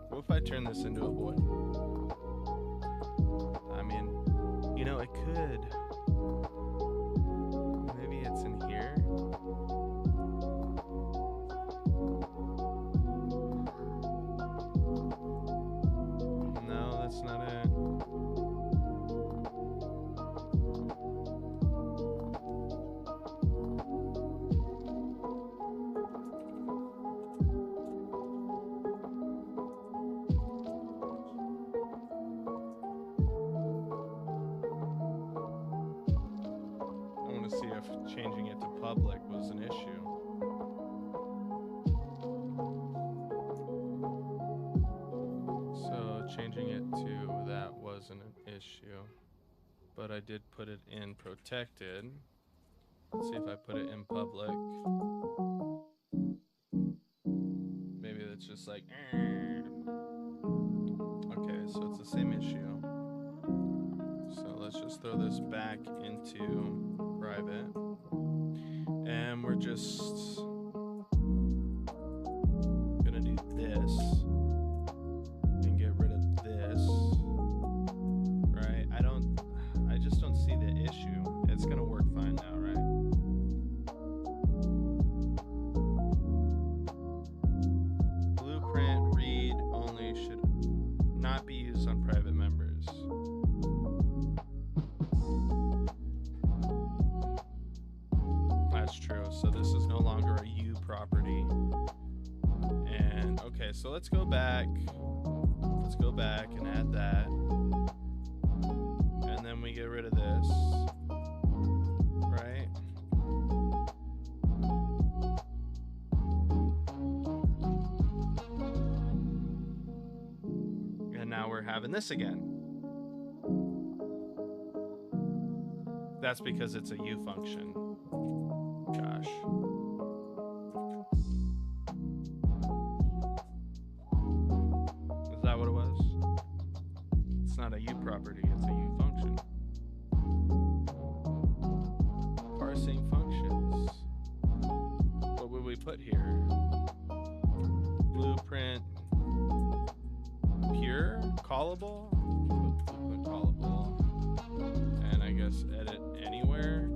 What if I turn this into a boy? I mean, you know, it could. Maybe it's in here. No, that's not it. See if changing it to public was an issue. So changing it to that wasn't an issue, but I did put it in protected. Let's see if I put it in public. Maybe it's just like, okay, so it's the same issue. So let's just throw this back into private, and we're just gonna do this and get rid of this, right? I just don't see the issue. It's gonna work fine now, right? Blueprint read only should not be used on private members. That's true. So this is no longer a you property. And okay, so let's go back. Let's go back and add that. And then we get rid of this. Right? And now we're having this again. That's because it's a you function. Gosh. Is that what it was? It's not a you property, it's a you function. Parsing functions. What would we put here? Blueprint pure? Callable? Blueprint callable. And I guess edit anywhere.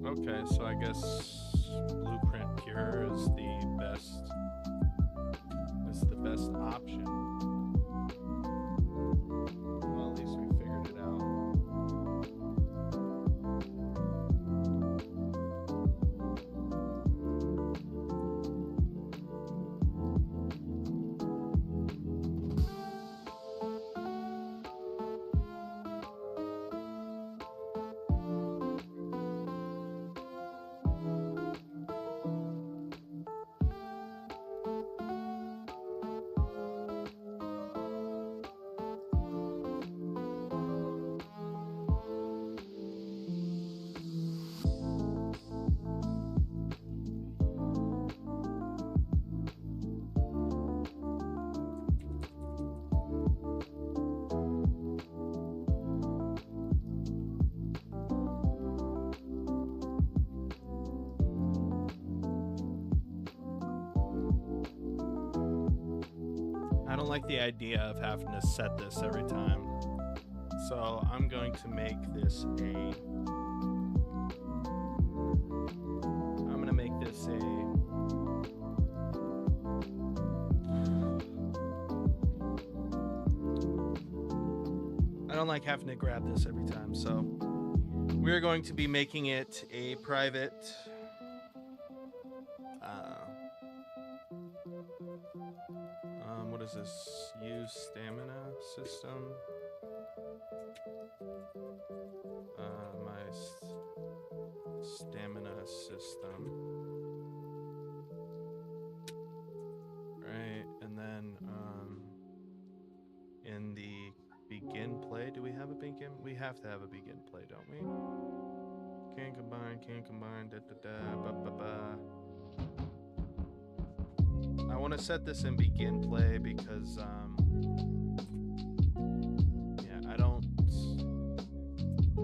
Okay, so I guess Blueprint Pure is the best option. Well, at least we figured it out. I don't like the idea of having to set this every time. So I'm going to make this I don't like having to grab this every time. So we're going to be making it a private what is this? Use stamina system. My stamina system. Right, and then in the begin play, do we have a begin? We have to have a begin play, don't we? Can combine, da da da, ba ba ba. I want to set this in begin play because yeah, I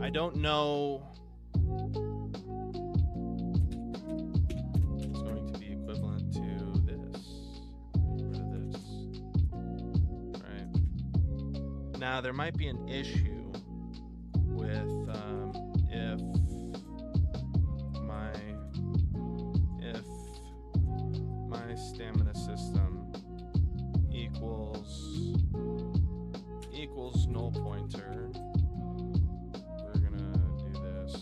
don't know it's going to be equivalent to this. Get rid of this. Right. Now there might be an issue with if my stamina system equals null pointer. We're gonna do this.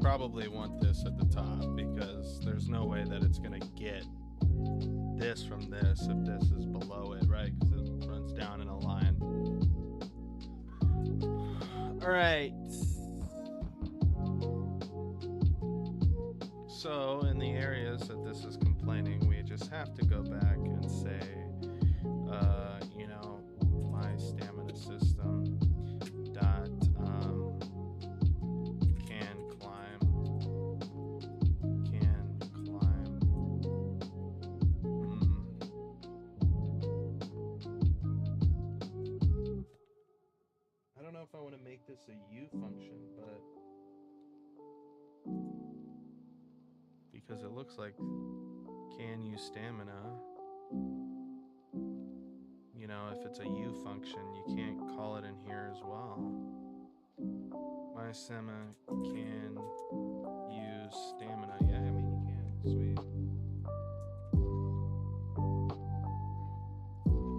Probably want this at the top because there's no way that it's gonna get this from this if this is below it, right? Because it runs down in a line. All right. So in the areas that this is complaining, we just have to go back and say, you know, my stamina system dot if I want to make this a U function, but because it looks like can use stamina, you know, if it's a U function, you can't call it in here as well. My stamina can use stamina. Yeah, I mean you can. Sweet.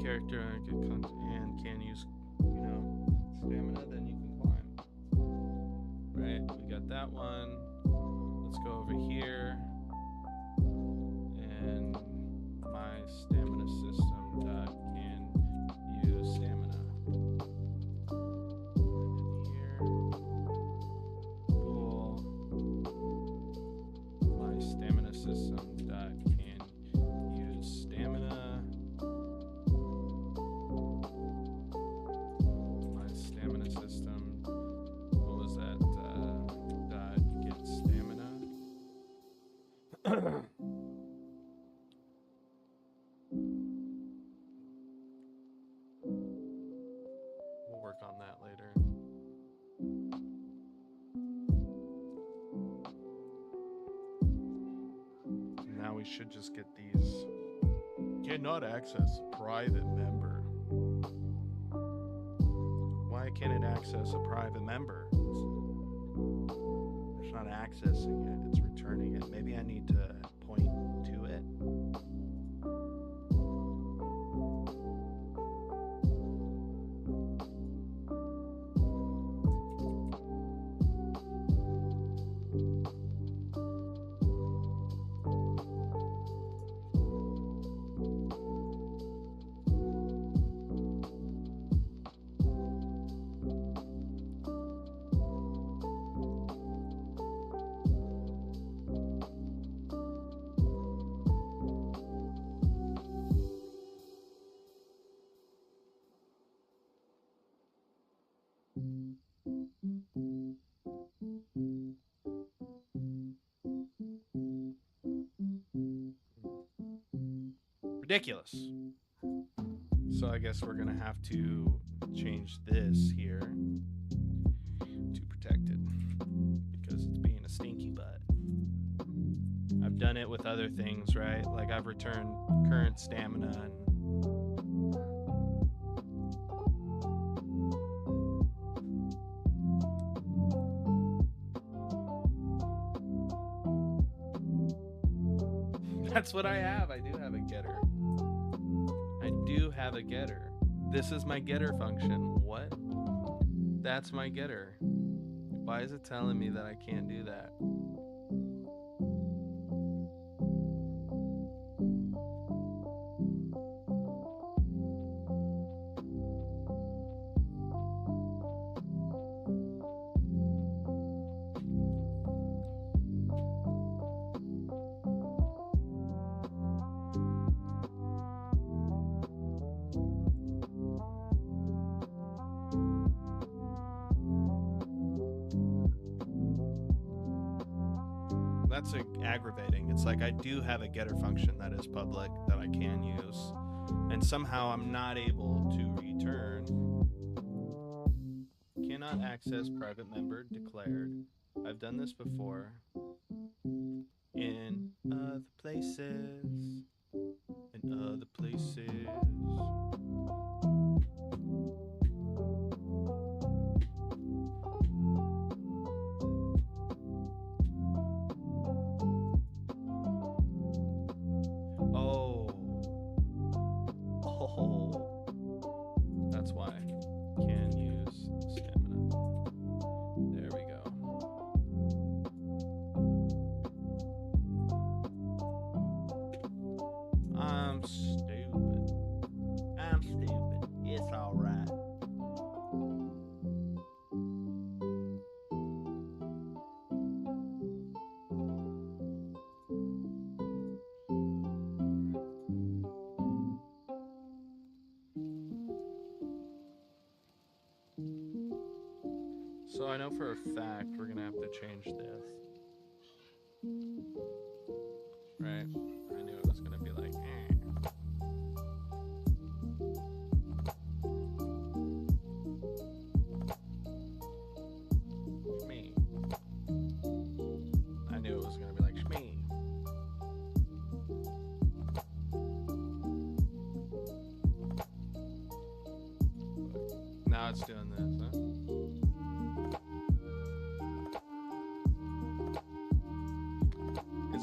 Character and can use, you know, stamina, then you can climb. Right, we got that one. Let's go over here. And my stamina system dot can use stamina. And here. Cool. My stamina system dot can use stamina. that later. Now we should just get these. Cannot access private member. Why can't it access a private member? It's not accessing it, it's returning it. Maybe I need to point to it. Ridiculous. So I guess we're gonna have to change this here to protect it because it's being a stinky butt. I've done it with other things, right? Like I've returned current stamina and that's what I have. I do have a getter. I do have a getter. This is my getter function. What? That's my getter. Why is it telling me that I can't do that? That's aggravating. It's like I do have a getter function that is public that I can use, and somehow I'm not able to return. Cannot access private member declared. I've done this before in other places. In other places. That's why. Can use stamina. There we go. I'm stupid. It's alright. So I know for a fact we're gonna have to change this. Right? I knew it was gonna be like, Shmee. I knew it was gonna be like Shmee. Now it's doing this, huh?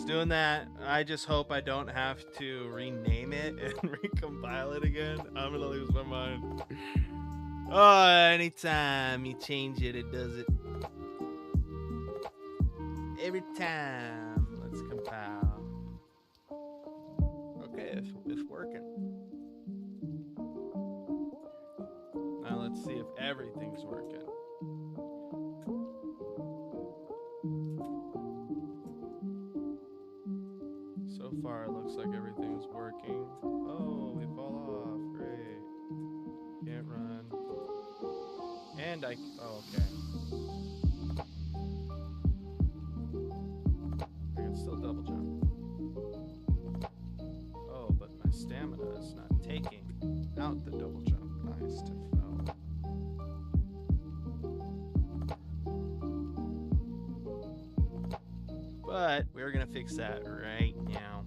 Doing that. I just hope I don't have to rename it and recompile it again. I'm gonna lose my mind. Oh, anytime you change it, it does it. Every time. Let's compile. Okay, it's working. Now let's see if everything's working. So far, it looks like everything's working. Oh, we fall off. Great. Can't run. And oh, okay. I can still double jump. Oh, but my stamina is not taking out the double jump. Nice to know. But we're gonna fix that right now.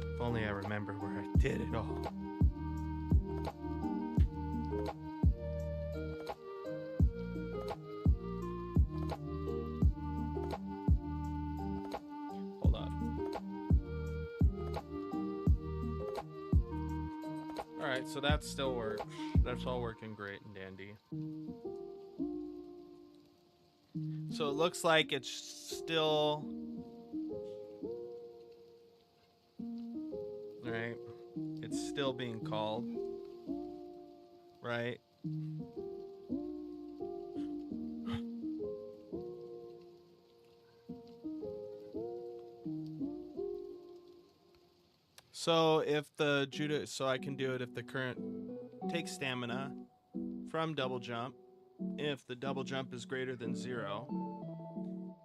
If only I remember where I did it all. Hold on. Alright, so that still works. That's all working great and dandy. So it looks like it's still... Right? It's still being called. Right? So if the Judah... So I can do it if the current takes stamina from double jump. If the double jump is greater than 0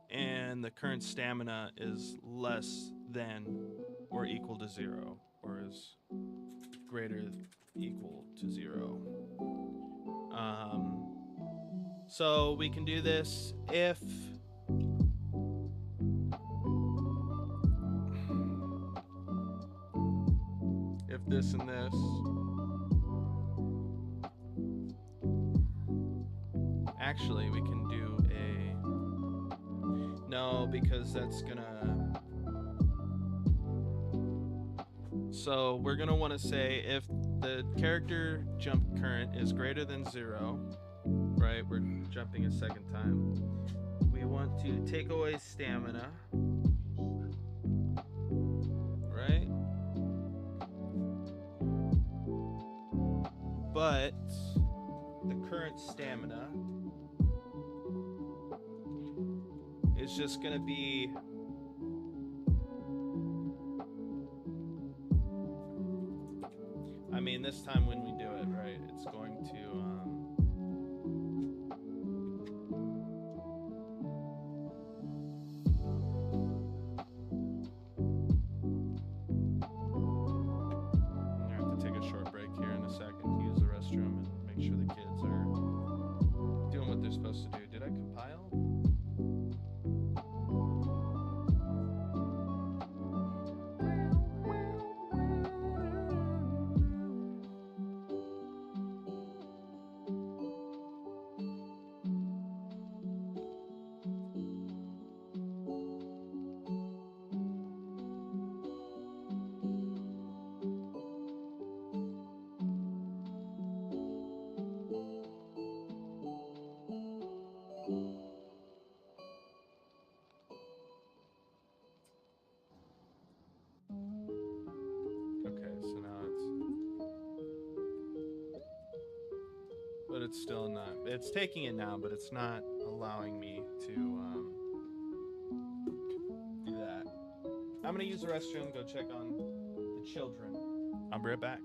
and the current stamina is less than or equal to 0 or is greater equal to 0. So we can do this if this and this. Actually, we can do a... No, because that's gonna... So we're gonna want to say if the character jump current is greater than 0, right? We're jumping a second time. We want to take away stamina, right? But the current stamina is just gonna be I mean, this time when we do it, right, it's going to I'm gonna have to take a short break here in a second to use the restroom and make sure the kids are doing what they're supposed to do. Did I compile? Okay, so now but it's still not. It's taking it now, but it's not allowing me to do that. I'm gonna use the restroom, go check on the children. I'll be right back.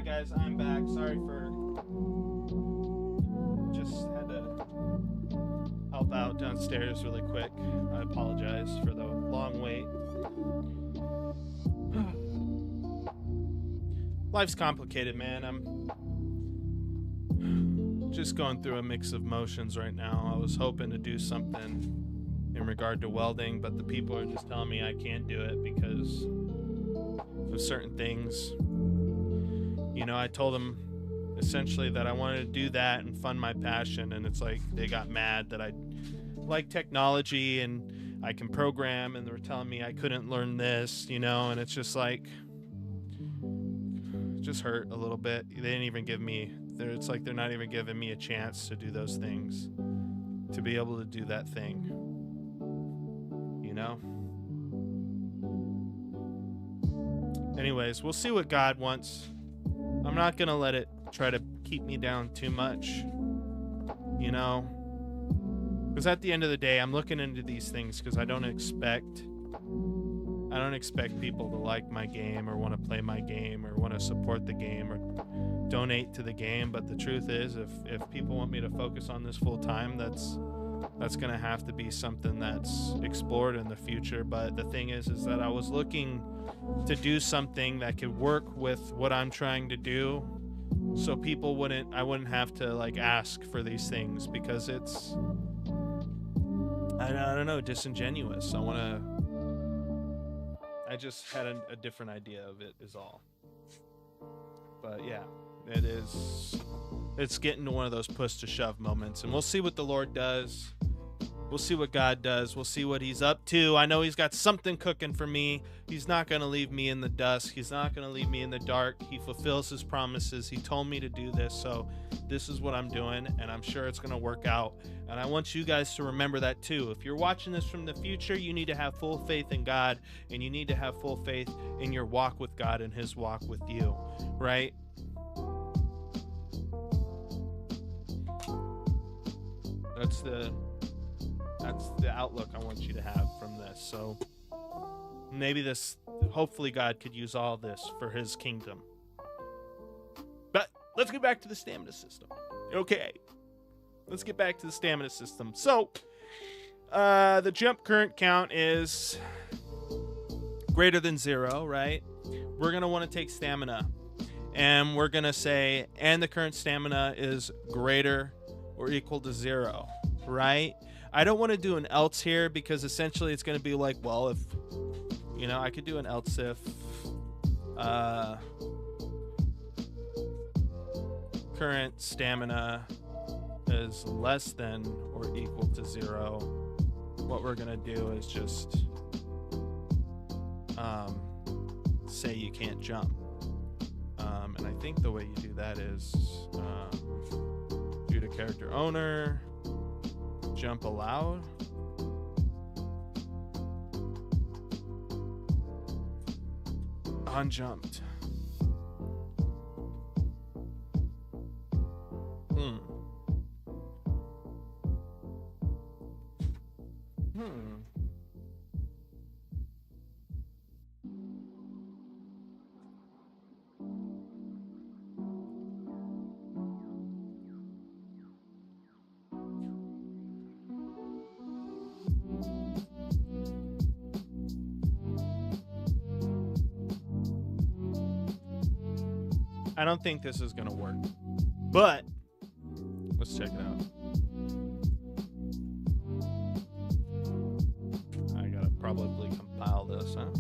guys, I'm back. Sorry for just had to help out downstairs really quick. I apologize for the long wait. Life's complicated, man. I'm just going through a mix of emotions right now. I was hoping to do something in regard to welding, but the people are just telling me I can't do it because of certain things. You know, I told them essentially that I wanted to do that and fund my passion, and it's like they got mad that I like technology and I can program, and they were telling me I couldn't learn this, you know, and it's just like, it just hurt a little bit. They didn't even give me, it's like they're not even giving me a chance to do those things, to be able to do that thing, you know? Anyways, we'll see what God wants. I'm not gonna let it try to keep me down too much, you know? Because at the end of the day, I'm looking into these things because I don't expect people to like my game or want to play my game or want to support the game or donate to the game. But the truth is, if people want me to focus on this full time, that's going to have to be something that's explored in the future. But the thing is that I was looking to do something that could work with what I'm trying to do, so I wouldn't have to like ask for these things, because it's, I don't know, disingenuous. I just had a different idea of it is all. But yeah, it's getting to one of those push to shove moments, and we'll see what the Lord does. We'll see what God does. We'll see what he's up to. I know he's got something cooking for me. He's not going to leave me in the dust. He's not going to leave me in the dark. He fulfills his promises. He told me to do this, so this is what I'm doing, and I'm sure it's going to work out. And I want you guys to remember that too. If you're watching this from the future, you need to have full faith in God, and you need to have full faith in your walk with God and his walk with you, right? That's the outlook I want you to have from this. So maybe hopefully God could use all this for his kingdom. But let's get back to the stamina system. Okay. Let's get back to the stamina system. So the jump current count is greater than 0, right? We're going to want to take stamina, and we're going to say, and the current stamina is greater or equal to 0, right? I don't want to do an else here, because essentially it's going to be like, well, if, you know, I could do an else if current stamina is less than or equal to 0. What we're going to do is just say you can't jump. And I think the way you do that is due to character owner, jump allowed. Unjumped. I don't think this is going to work, but let's check it out. I got to probably compile this, huh?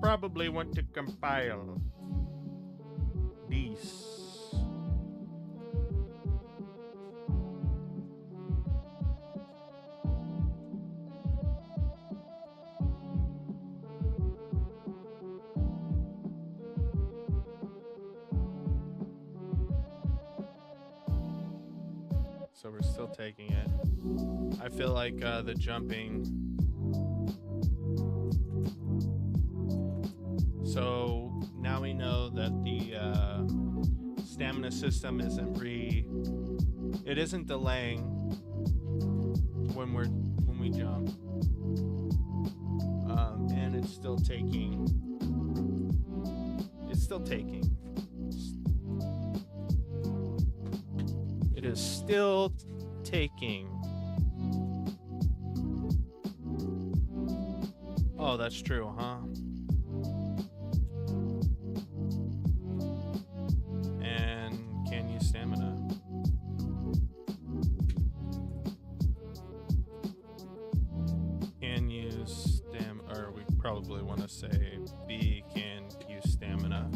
Probably want to compile these. So we're still taking it. I feel like the jumping. So now we know that the stamina system isn't delaying when we jump, and it's still still taking. It is still taking. Oh, that's true, huh? And can use stamina. Can use or we probably want to say B can use stamina.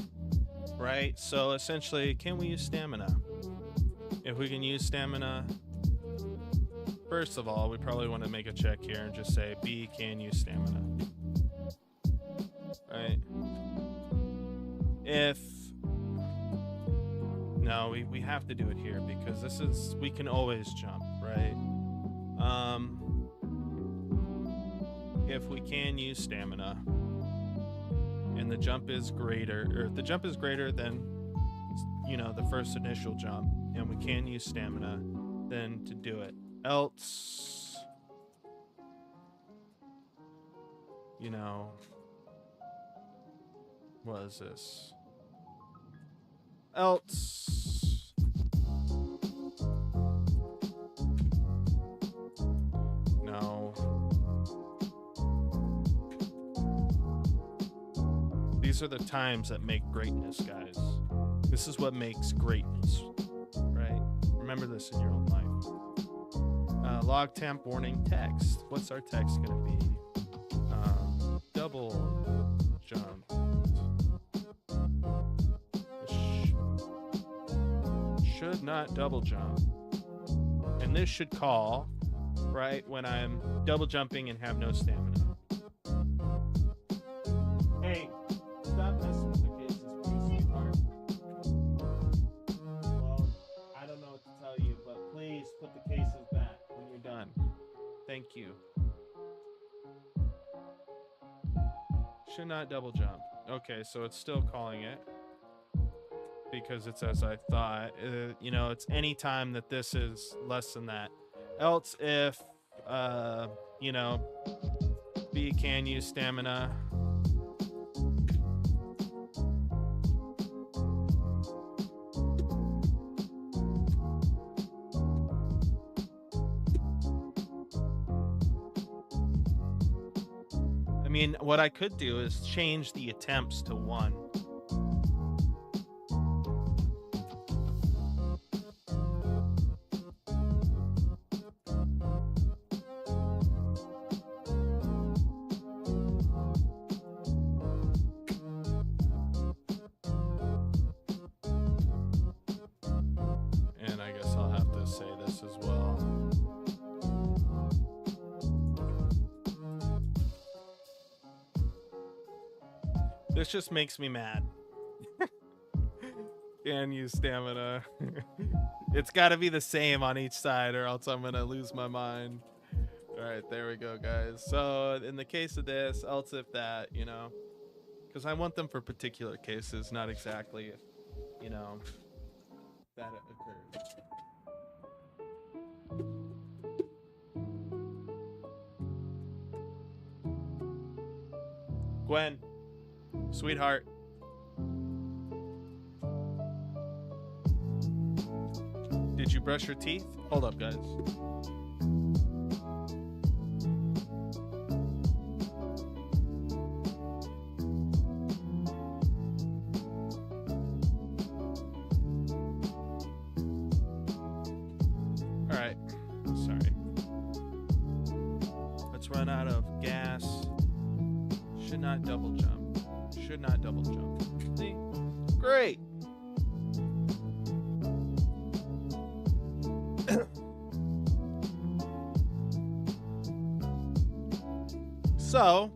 Right? So essentially, can we use stamina? If we can use stamina, first of all, we probably want to make a check here and just say B can use stamina. Right? If no, we have to do it here because this is, we can always jump, right? If we can use stamina and the jump is greater, or if the jump is greater than, you know, the first initial jump, and we can use stamina, then to do it. Else, you know, what is this? Else, no. These are the times that make greatness, guys. This is what makes greatness, right? Remember this in your own life. Log temp warning text. What's our text gonna be? Double jump. Should not double jump. And this should call, right, when I'm double jumping and have no stamina. Hey, stop messing with the cases, please, sweetheart. Well, I don't know what to tell you, but please put the cases back when you're done. Thank you. Should not double jump. Okay, so it's still calling it because it's as I thought. You know, it's any time that this is less than that. Else, if you know, B can use stamina. I mean, what I could do is change the attempts to 1. And I guess I'll have to say this as well. This just makes me mad. Can use stamina. It's got to be the same on each side or else I'm going to lose my mind. All right, there we go, guys. So in the case of this, else if that, you know, because I want them for particular cases, not exactly if, you know, that occurs. Gwen, sweetheart. Did you brush your teeth? Hold up, guys. All right. Sorry. Let's run out of gas. Should not double jump. Should not double jump. See? Great. So,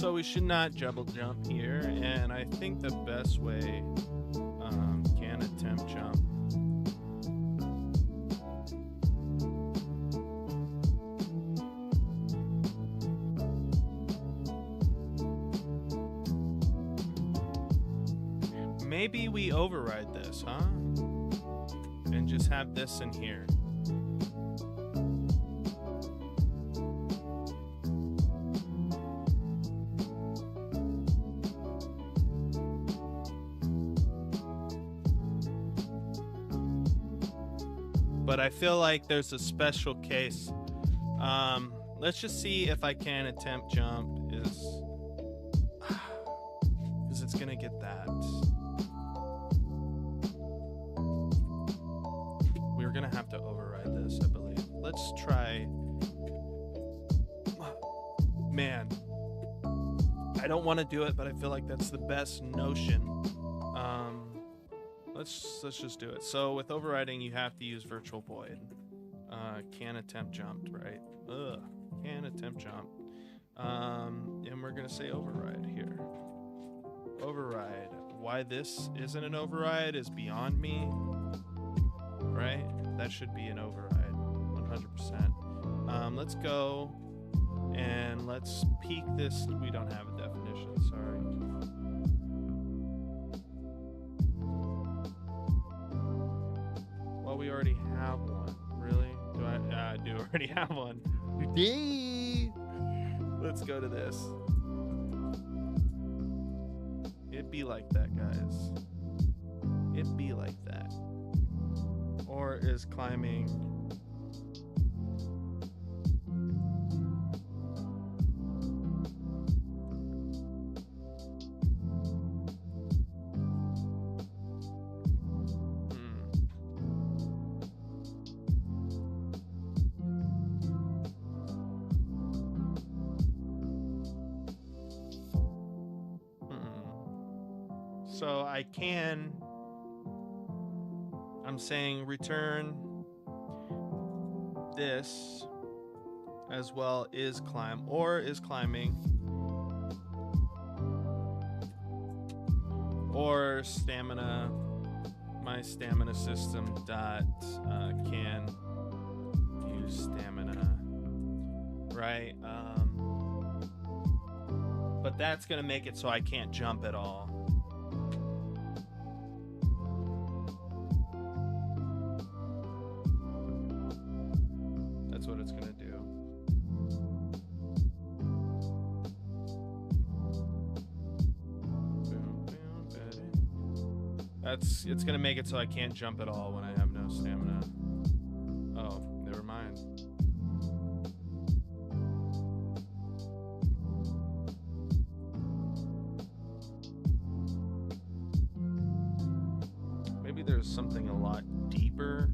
So we should not double jump here, and I think the best way can attempt jump. Maybe we override this, huh? And just have this in here. But I feel like there's a special case. Let's just see if I can attempt jump because it's gonna get that. We're gonna have to override this, I believe. Let's try. Man, I don't want to do it, but I feel like that's the best notion. Let's just do it. So with overriding, you have to use virtual void. Can attempt jumped, right? Can attempt jump. And we're gonna say override here. Override. Why this isn't an override is beyond me, right? That should be an override, 100%. Let's go and let's peek this. We don't have a definition, sorry. Well, we already have one. Really? Do I do already have one? Let's go to this. It be like that, guys. It be like that. Or is climbing. So I can, I'm saying return this as well is climb or is climbing or stamina, my stamina system dot can use stamina, right? But that's gonna make it so I can't jump at all. That's what it's gonna do. It's gonna make it so I can't jump at all when I have no stamina. Oh, never mind. Maybe there's something a lot deeper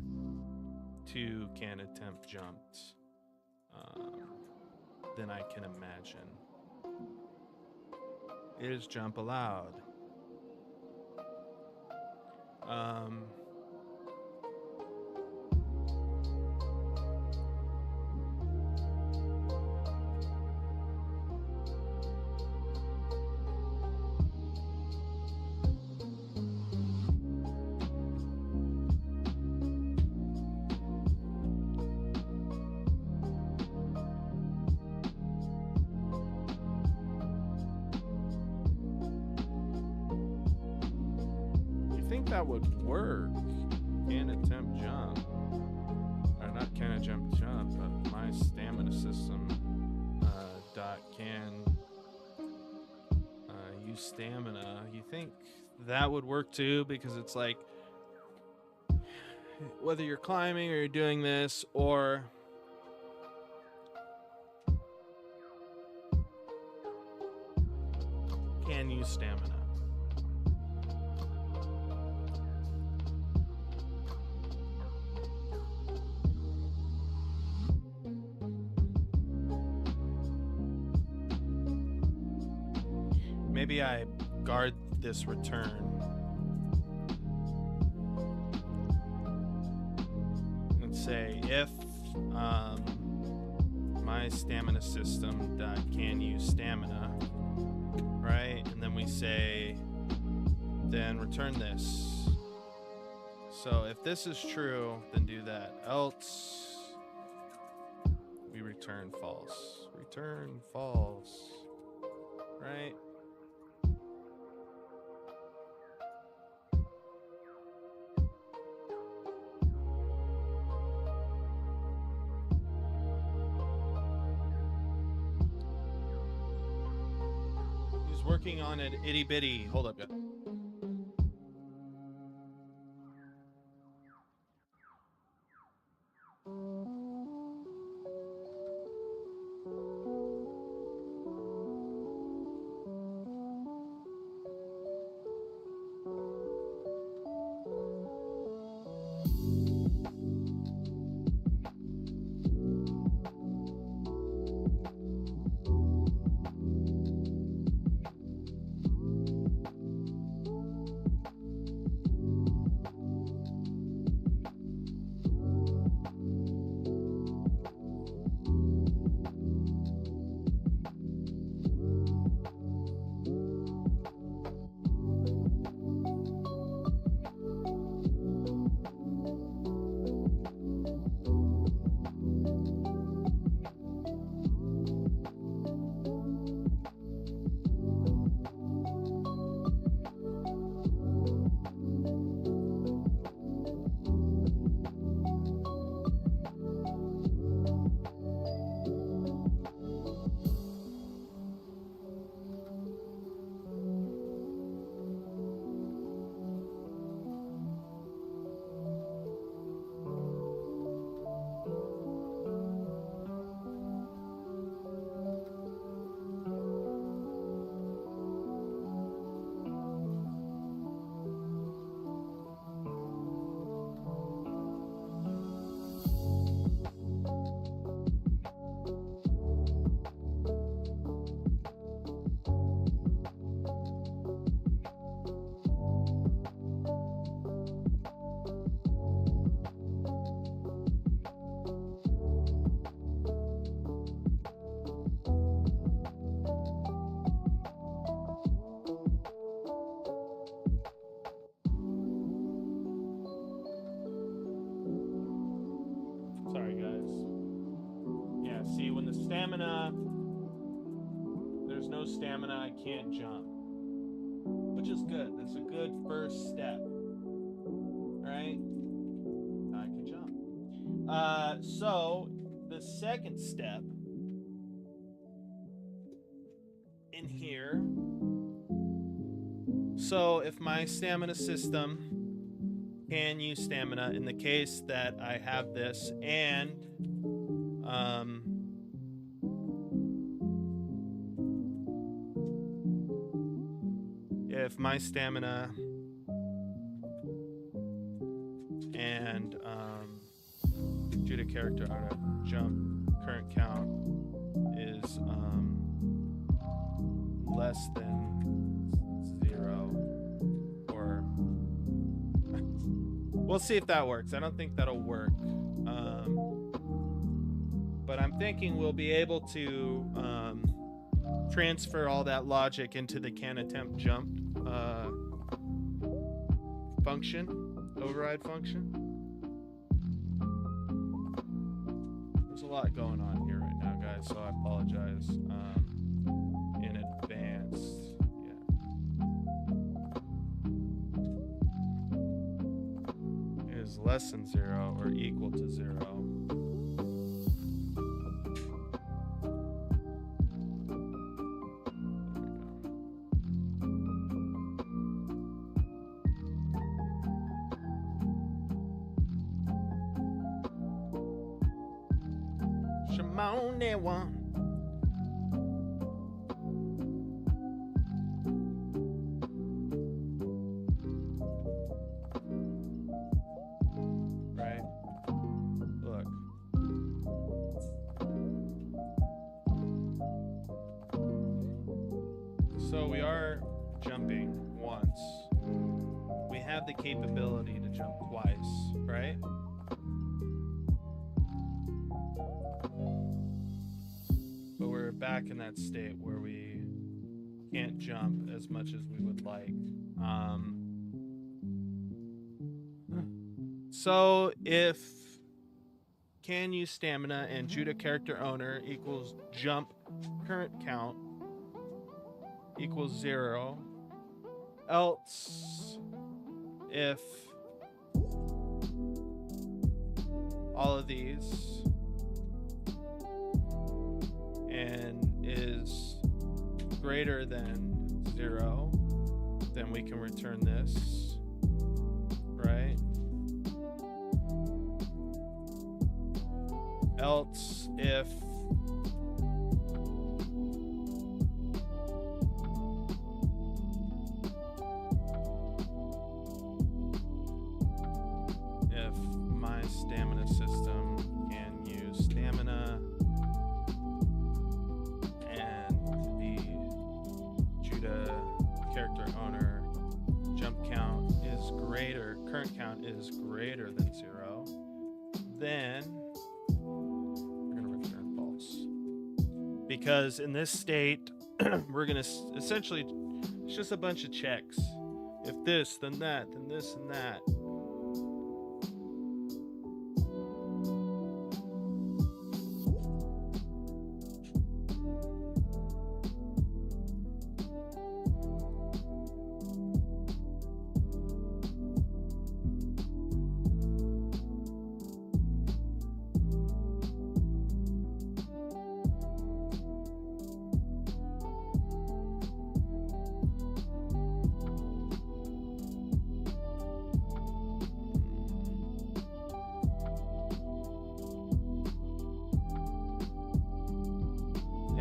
to can attempt jumps than I can imagine. Is jump allowed? That would work. Can attempt jump. Or not can attempt jump, but my stamina system dot can use stamina. You think that would work too? Because it's like whether you're climbing or you're doing this or can use stamina. Maybe I guard this return. And say if my stamina system can use stamina, right? And then we say, then return this. So if this is true, then do that. Else, we return false. Return false, right? He's working on it itty bitty. Hold up, guys. Sorry, guys. Yeah, see, when the stamina, there's no stamina, I can't jump. Which is good. That's a good first step. Right? Now I can jump. So, the second step in here. So, if my stamina system can use stamina in the case that I have this, and if my stamina and due to character auto jump current count is less than 0, or we'll see if that works. I don't think that'll work, but I'm thinking we'll be able to transfer all that logic into the can attempt jump function, override function. There's a lot going on here right now, guys, so I apologize in advance. Yeah. Is less than 0 or equal to 0. Shimone one. Right? Look. So we are jumping once. We have the capability to jump twice, right? But we're back in that state where we can't jump as much as we would like. So if can use stamina and Judah character owner equals jump current count equals 0, else if all of these and is greater than 0, then we can return this, right? Else if my stamina system can use stamina and the Judah character owner jump count is greater, current count is greater than 0, then we're going to return false. Because in this state, we're going to essentially, it's just a bunch of checks. If this, then that, then this and that.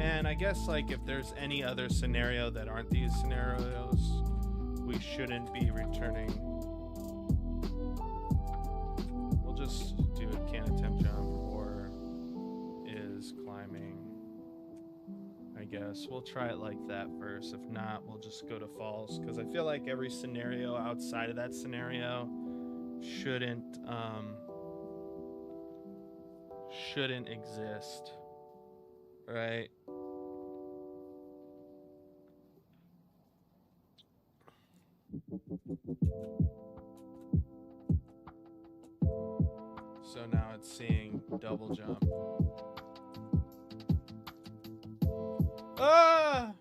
And I guess like if there's any other scenario that aren't these scenarios, we shouldn't be returning. We'll just do a can attempt jump or is climbing. I guess we'll try it like that first. If not, we'll just go to false, because I feel like every scenario outside of that scenario shouldn't exist, right? So now it's seeing double jump. Ah!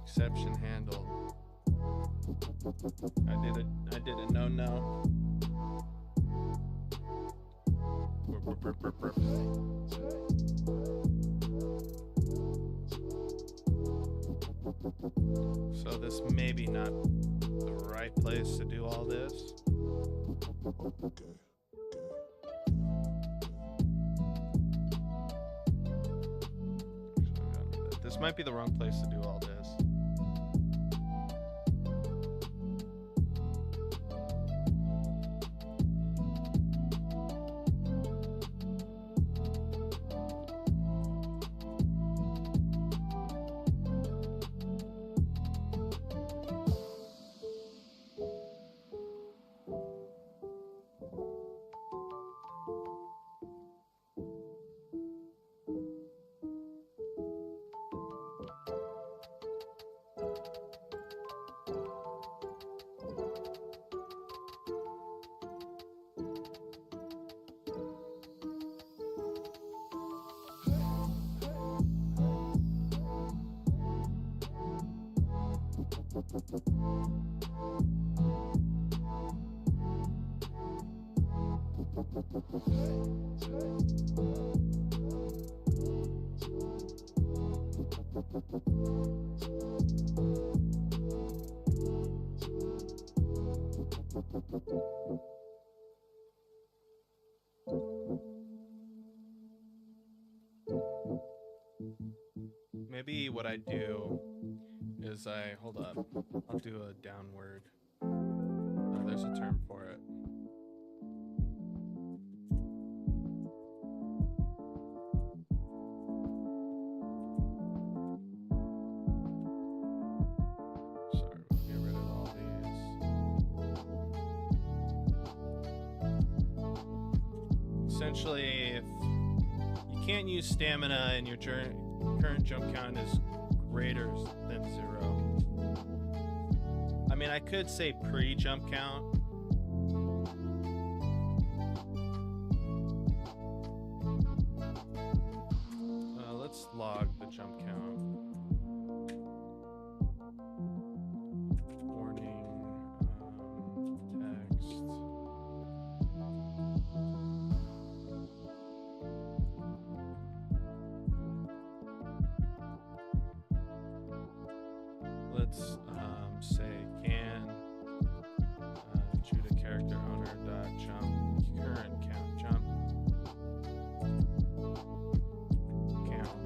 Exception handled. I did it. No. So this may be not the right place to do all this. Okay. This might be the wrong place to do all this. Maybe what I do is hold up, I'll do a downward. There's a term for it. Sorry, we'll get rid of all these. Essentially, if you can't use stamina and your current jump count is greater than 0. I mean, I could say pre-jump count. Let's log the jump count. Warning, text. Let's say can Judah character owner dot jump current count jump count.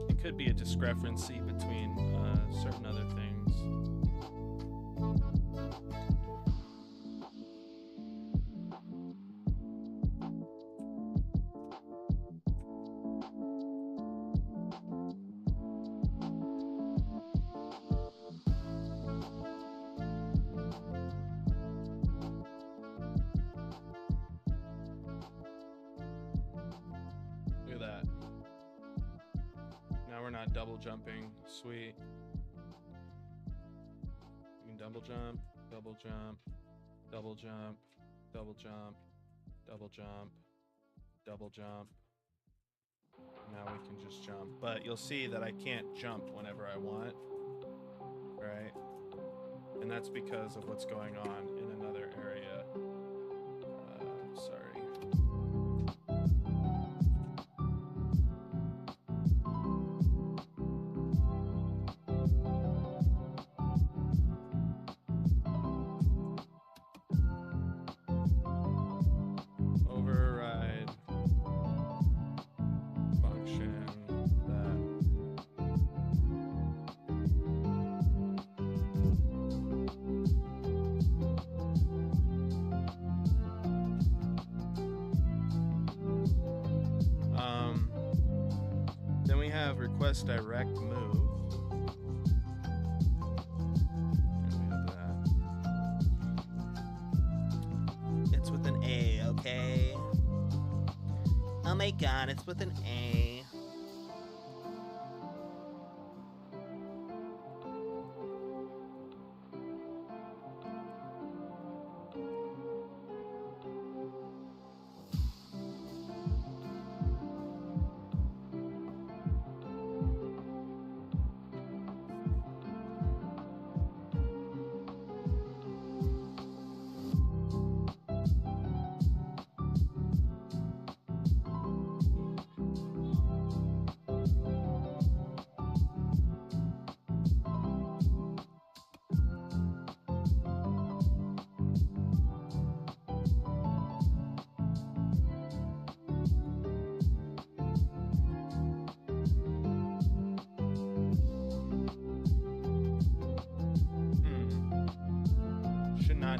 It could be a discrepancy between certain other things. Not double jumping. Sweet. You can double jump, double jump, double jump, double jump, double jump, double jump. Now we can just jump. But you'll see that I can't jump whenever I want. Right? And that's because of what's going on in another area. Sorry. Request direct move. And we have that. It's with an A, okay? Oh my god, it's with an A.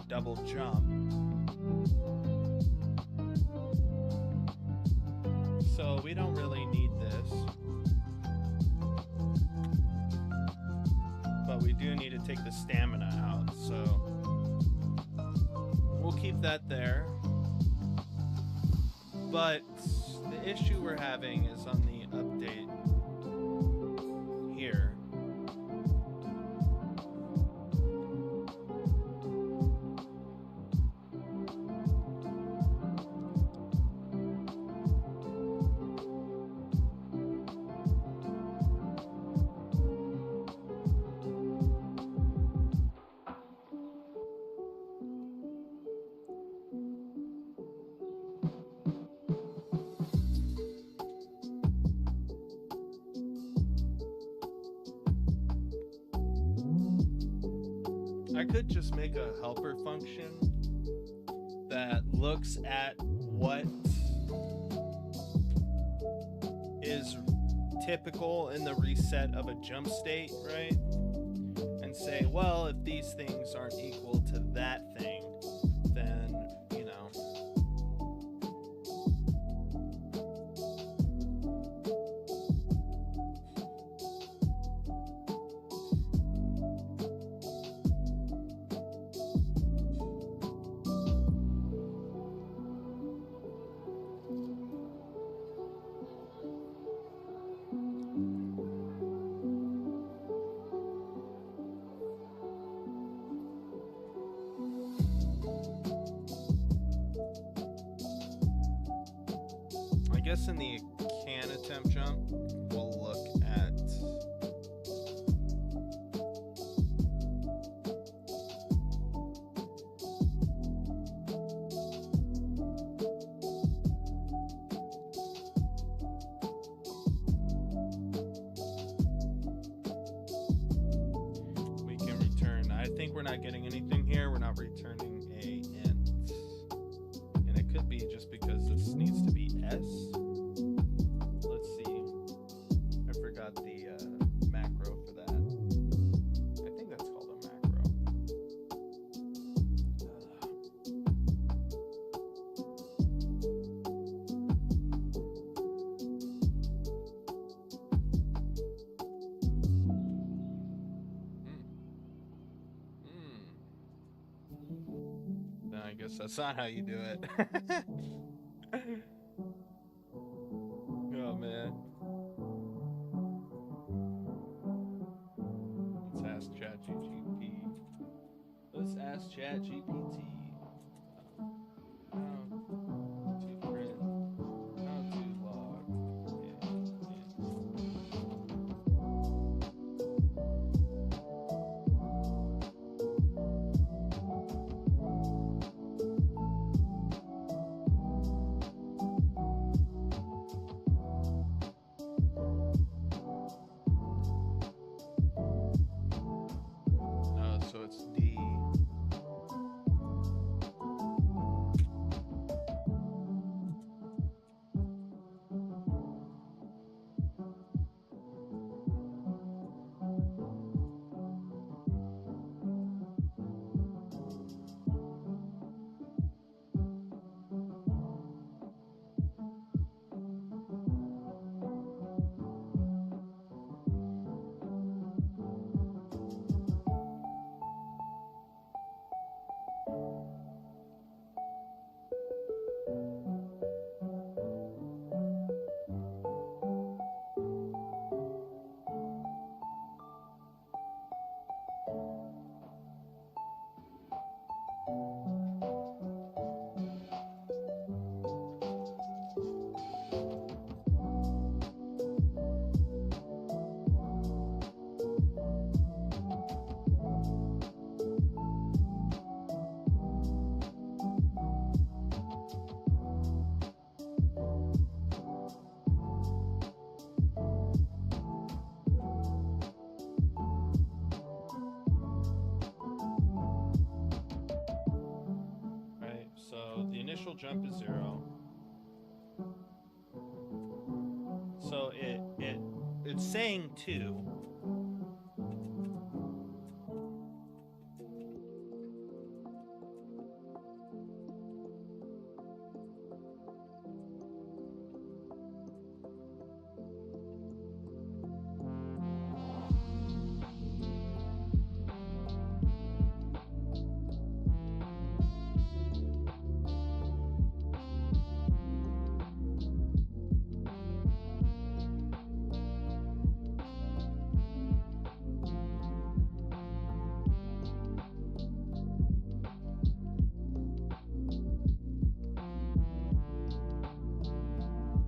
Double jump. So we don't really need this. But we do need to take the stamina out, so we'll keep that there. But the issue we're having is on the update here. I could just make a helper function that looks at what is typical in the reset of a jump state, right? And say, well, if these things aren't equal to that thing, then, you know. guess in the can attempt jump, we'll look at we can return. I think we're not getting anything here. We're not returning a int. And it could be just because this needs to be S. Let's see. I forgot the macro for that. I think that's called a macro. No, I guess that's not how you do it. Oh man. Let's ask ChatGPT. Let's ask ChatGPT. How to print? How to log? No, so it's D. Right, so the initial jump is 0. So it's saying 2.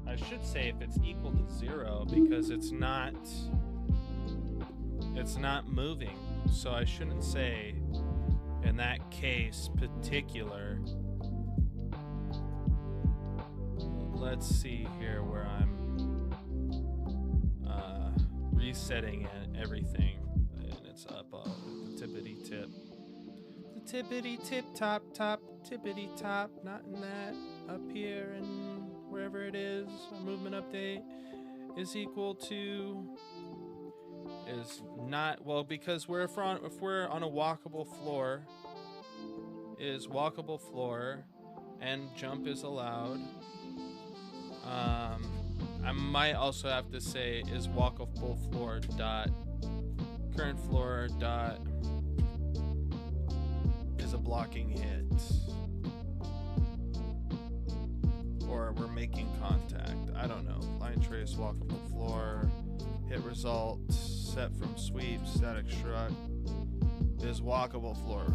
I should say if it's equal to 0 because it's not moving. So I shouldn't say in that case particular. Let's see here where I'm resetting everything, and it's up the tippity tip. The tippity tip top tippity top, not in that, up here and wherever it is. A movement update is equal to is not, well, because if we're on a walkable floor, is walkable floor and jump is allowed. I might also have to say is walkable floor dot current floor dot is a blocking hit, or we're making contact. I don't know. Line trace, walkable floor, hit result, set from sweep, static struct is walkable floor.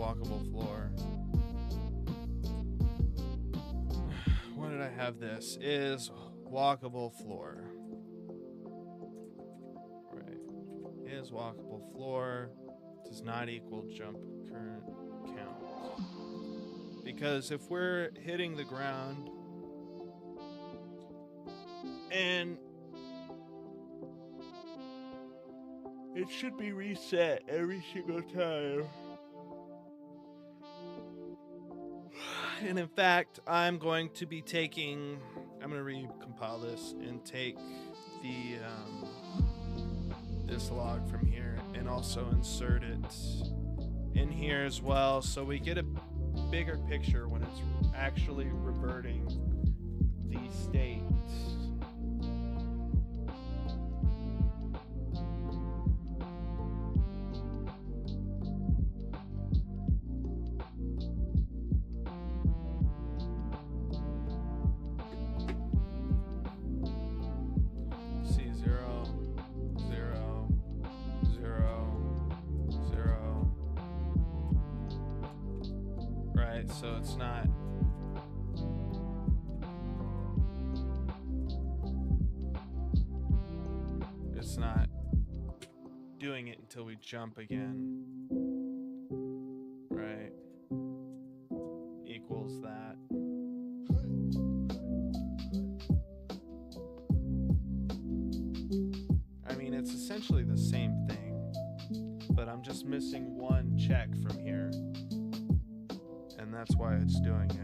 walkable floor. What did I have? This is walkable floor. Right. Is walkable floor does not equal jump current count. Because if we're hitting the ground and it should be reset every single time. And in fact, I'm going to recompile this and take the this log from here and also insert it in here as well, so we get a bigger picture when it's actually reverting the state. So it's not doing it until we jump again, right? Equals that. I mean, it's essentially the same thing, but I'm just missing one check from here. And that's why it's doing it.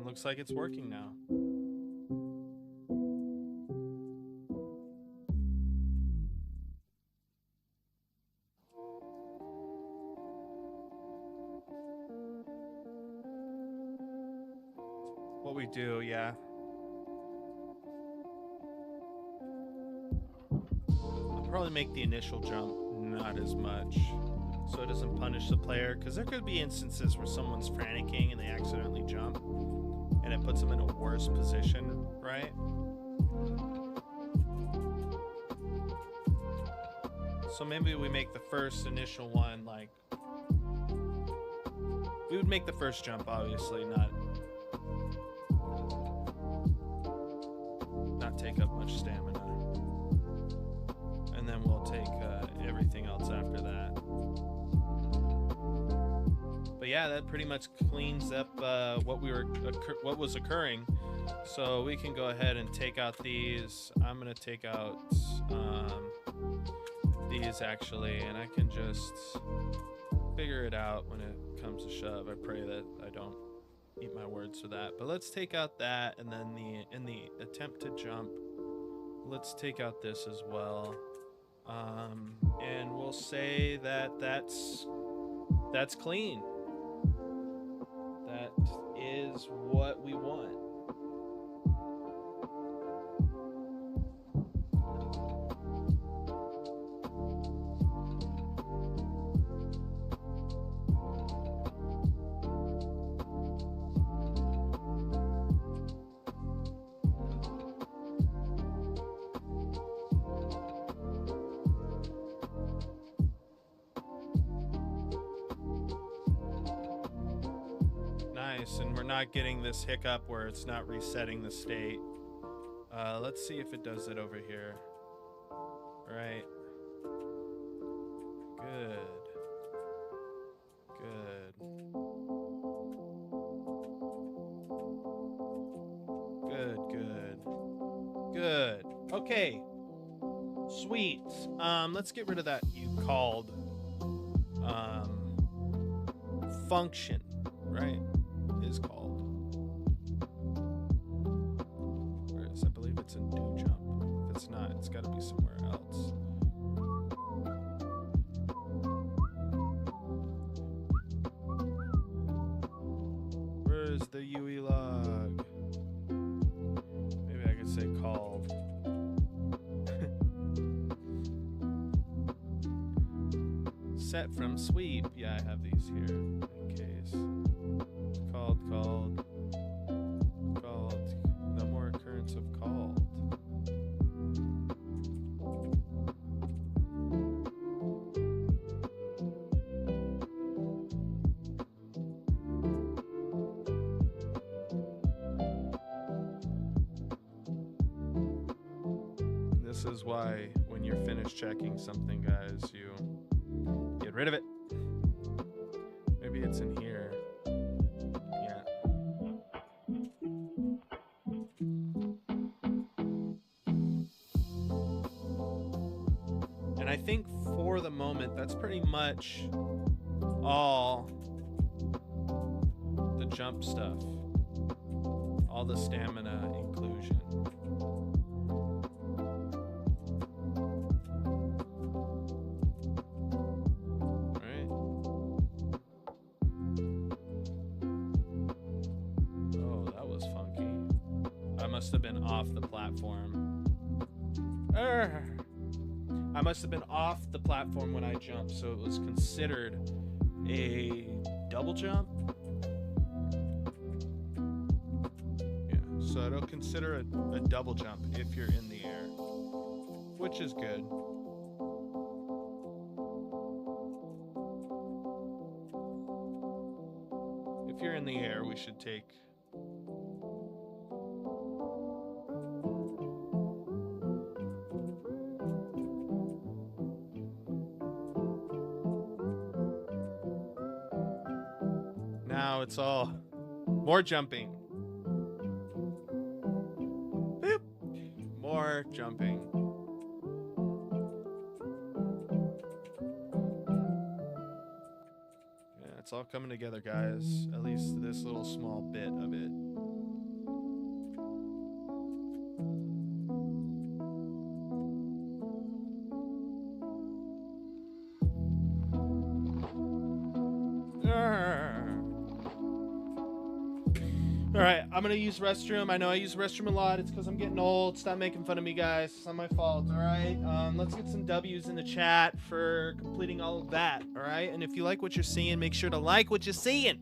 Looks like it's working now. What we do, yeah. I'll probably make the initial jump not as much, so it doesn't punish the player, because there could be instances where someone's franticking and they accidentally jump, and it puts them in a worse position, right? So maybe we make the first initial one, like, we would make the first jump, obviously, not take up much stamina. And then we'll take everything else after that. But yeah, that pretty much cleans up what was occurring. So we can go ahead and take out these. I'm gonna take out these actually, and I can just figure it out when it comes to shove. I pray that I don't eat my words for that. But let's take out that, and then in the attempt to jump, let's take out this as well. And we'll say that that's clean. That is what we want. nice, and we're not getting this hiccup where it's not resetting the state. Let's see if it does it over here. All right. Good. Good. Okay. Sweet. Let's get rid of that you called function, right? Is called. Whereas I believe it's in do jump. If it's not, it's got to be somewhere else. Where's the UE log? Maybe I could say called. Set from sweep. Yeah, I have these here in case. Called. No more occurrence of called. This is why when you're finished checking something, guys, you get rid of it. Maybe it's in here. Yeah. And I think for the moment, that's pretty much all the jump stuff. All the stamina inclusion. Must have been off the platform. I must have been off the platform when I jumped, so it was considered a double jump. Yeah, so it'll consider a double jump if you're in the air, which is good. If you're in the air, we should take now it's all more jumping. Boop. More jumping. Yeah, it's all coming together, guys. At least this little small bit of it. All right, I'm gonna use restroom. I know I use restroom a lot. It's because I'm getting old. Stop making fun of me, guys. It's not my fault. All right. Let's get some W's in the chat for completing all of that. All right. And if you like what you're seeing, make sure to like what you're seeing.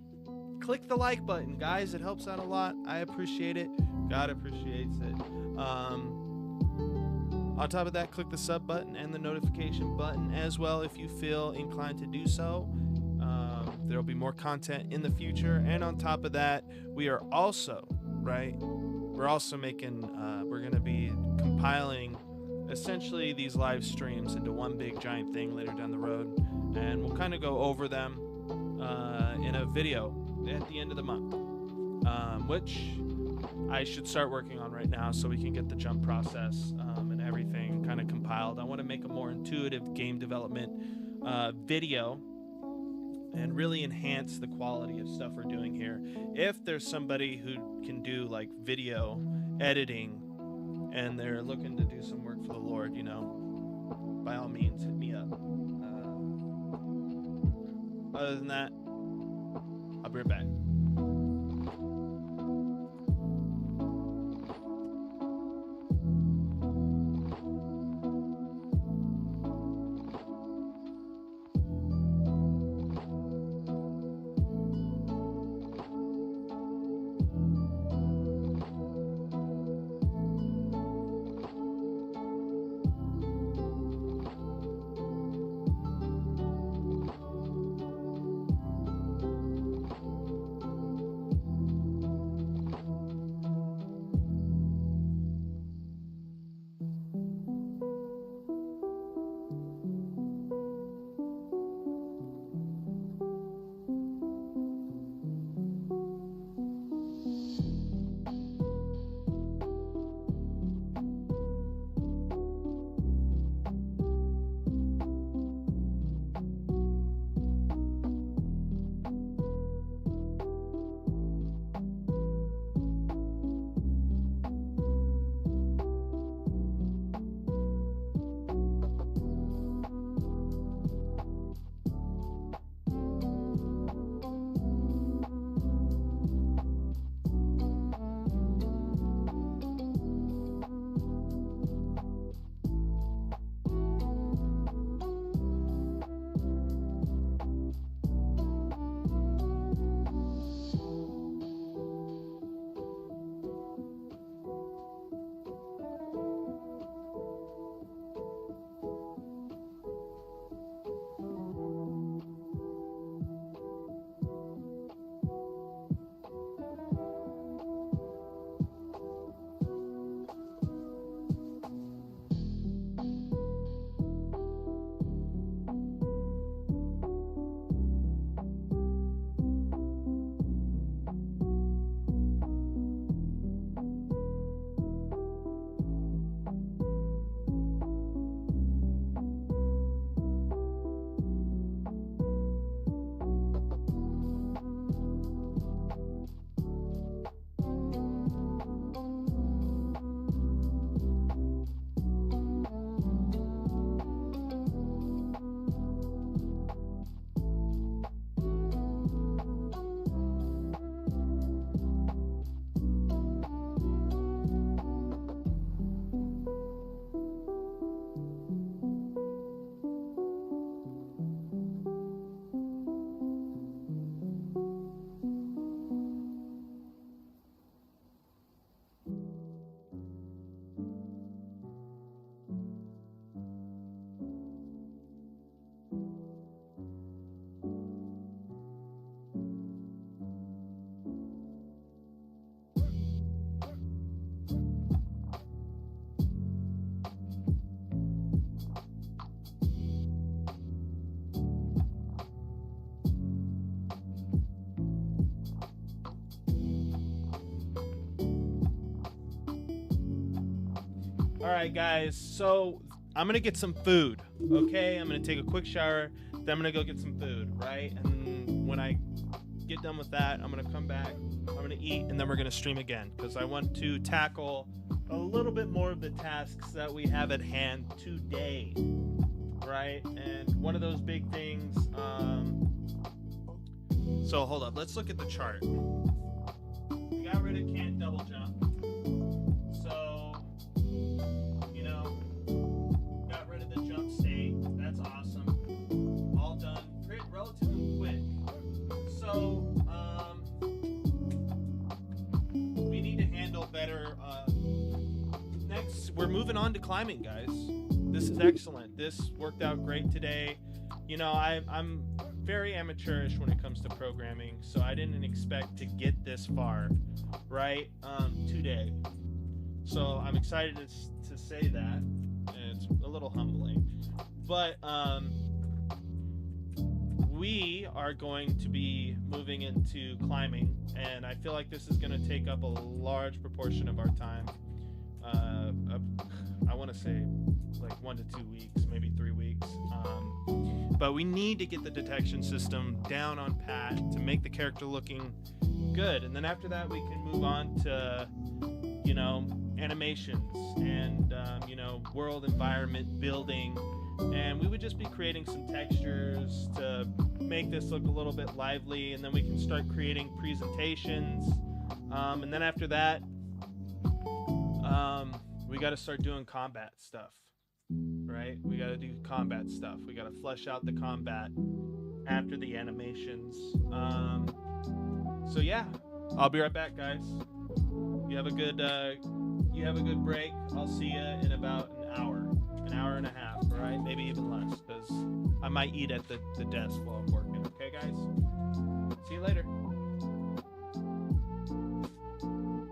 Click the like button, guys. It helps out a lot. I appreciate it. God appreciates it. On top of that, click the sub button and the notification button as well if you feel inclined to do so. There'll be more content in the future. And on top of that, we are also, we're also making, we're going to be compiling essentially these live streams into one big giant thing later down the road. And we'll kind of go over them in a video at the end of the month, which I should start working on right now so we can get the jump process and everything kind of compiled. I want to make a more intuitive game development video and really enhance the quality of stuff we're doing here. If there's somebody who can do like video editing and they're looking to do some work for the Lord, you know, by all means, hit me up. Other than that, I'll be right back. All right, guys. So I'm gonna get some food. Okay, I'm gonna take a quick shower. Then I'm gonna go get some food. Right, and when I get done with that, I'm gonna come back. I'm gonna eat, and then we're gonna stream again because I want to tackle a little bit more of the tasks that we have at hand today. Right, and one of those big things. So hold up. Let's look at the chart. We got rid of can't double jump. So, got rid of the jump state. That's awesome. All done. Pretty relatively quick. So, we need to handle better. Next, we're moving on to climbing, guys. This is excellent. This worked out great today. I'm very amateurish when it comes to programming, so I didn't expect to get this far, right, today. So I'm excited to say that, and it's a little humbling. But we are going to be moving into climbing, and I feel like this is going to take up a large proportion of our time. I want to say like 1 to 2 weeks, maybe 3 weeks. But we need to get the detection system down on pat to make the character looking good. And then after that, we can move on to, animations and, world environment building. And we would just be creating some textures to make this look a little bit lively. And then we can start creating presentations. And then after that, we got to start doing combat stuff, right? We got to do combat stuff. We got to flesh out the combat after the animations. So yeah, I'll be right back, guys. You have a good break. I'll see you in about an hour and a half, all right? Maybe even less, because I might eat at the desk while I'm working. Okay, guys? See you later.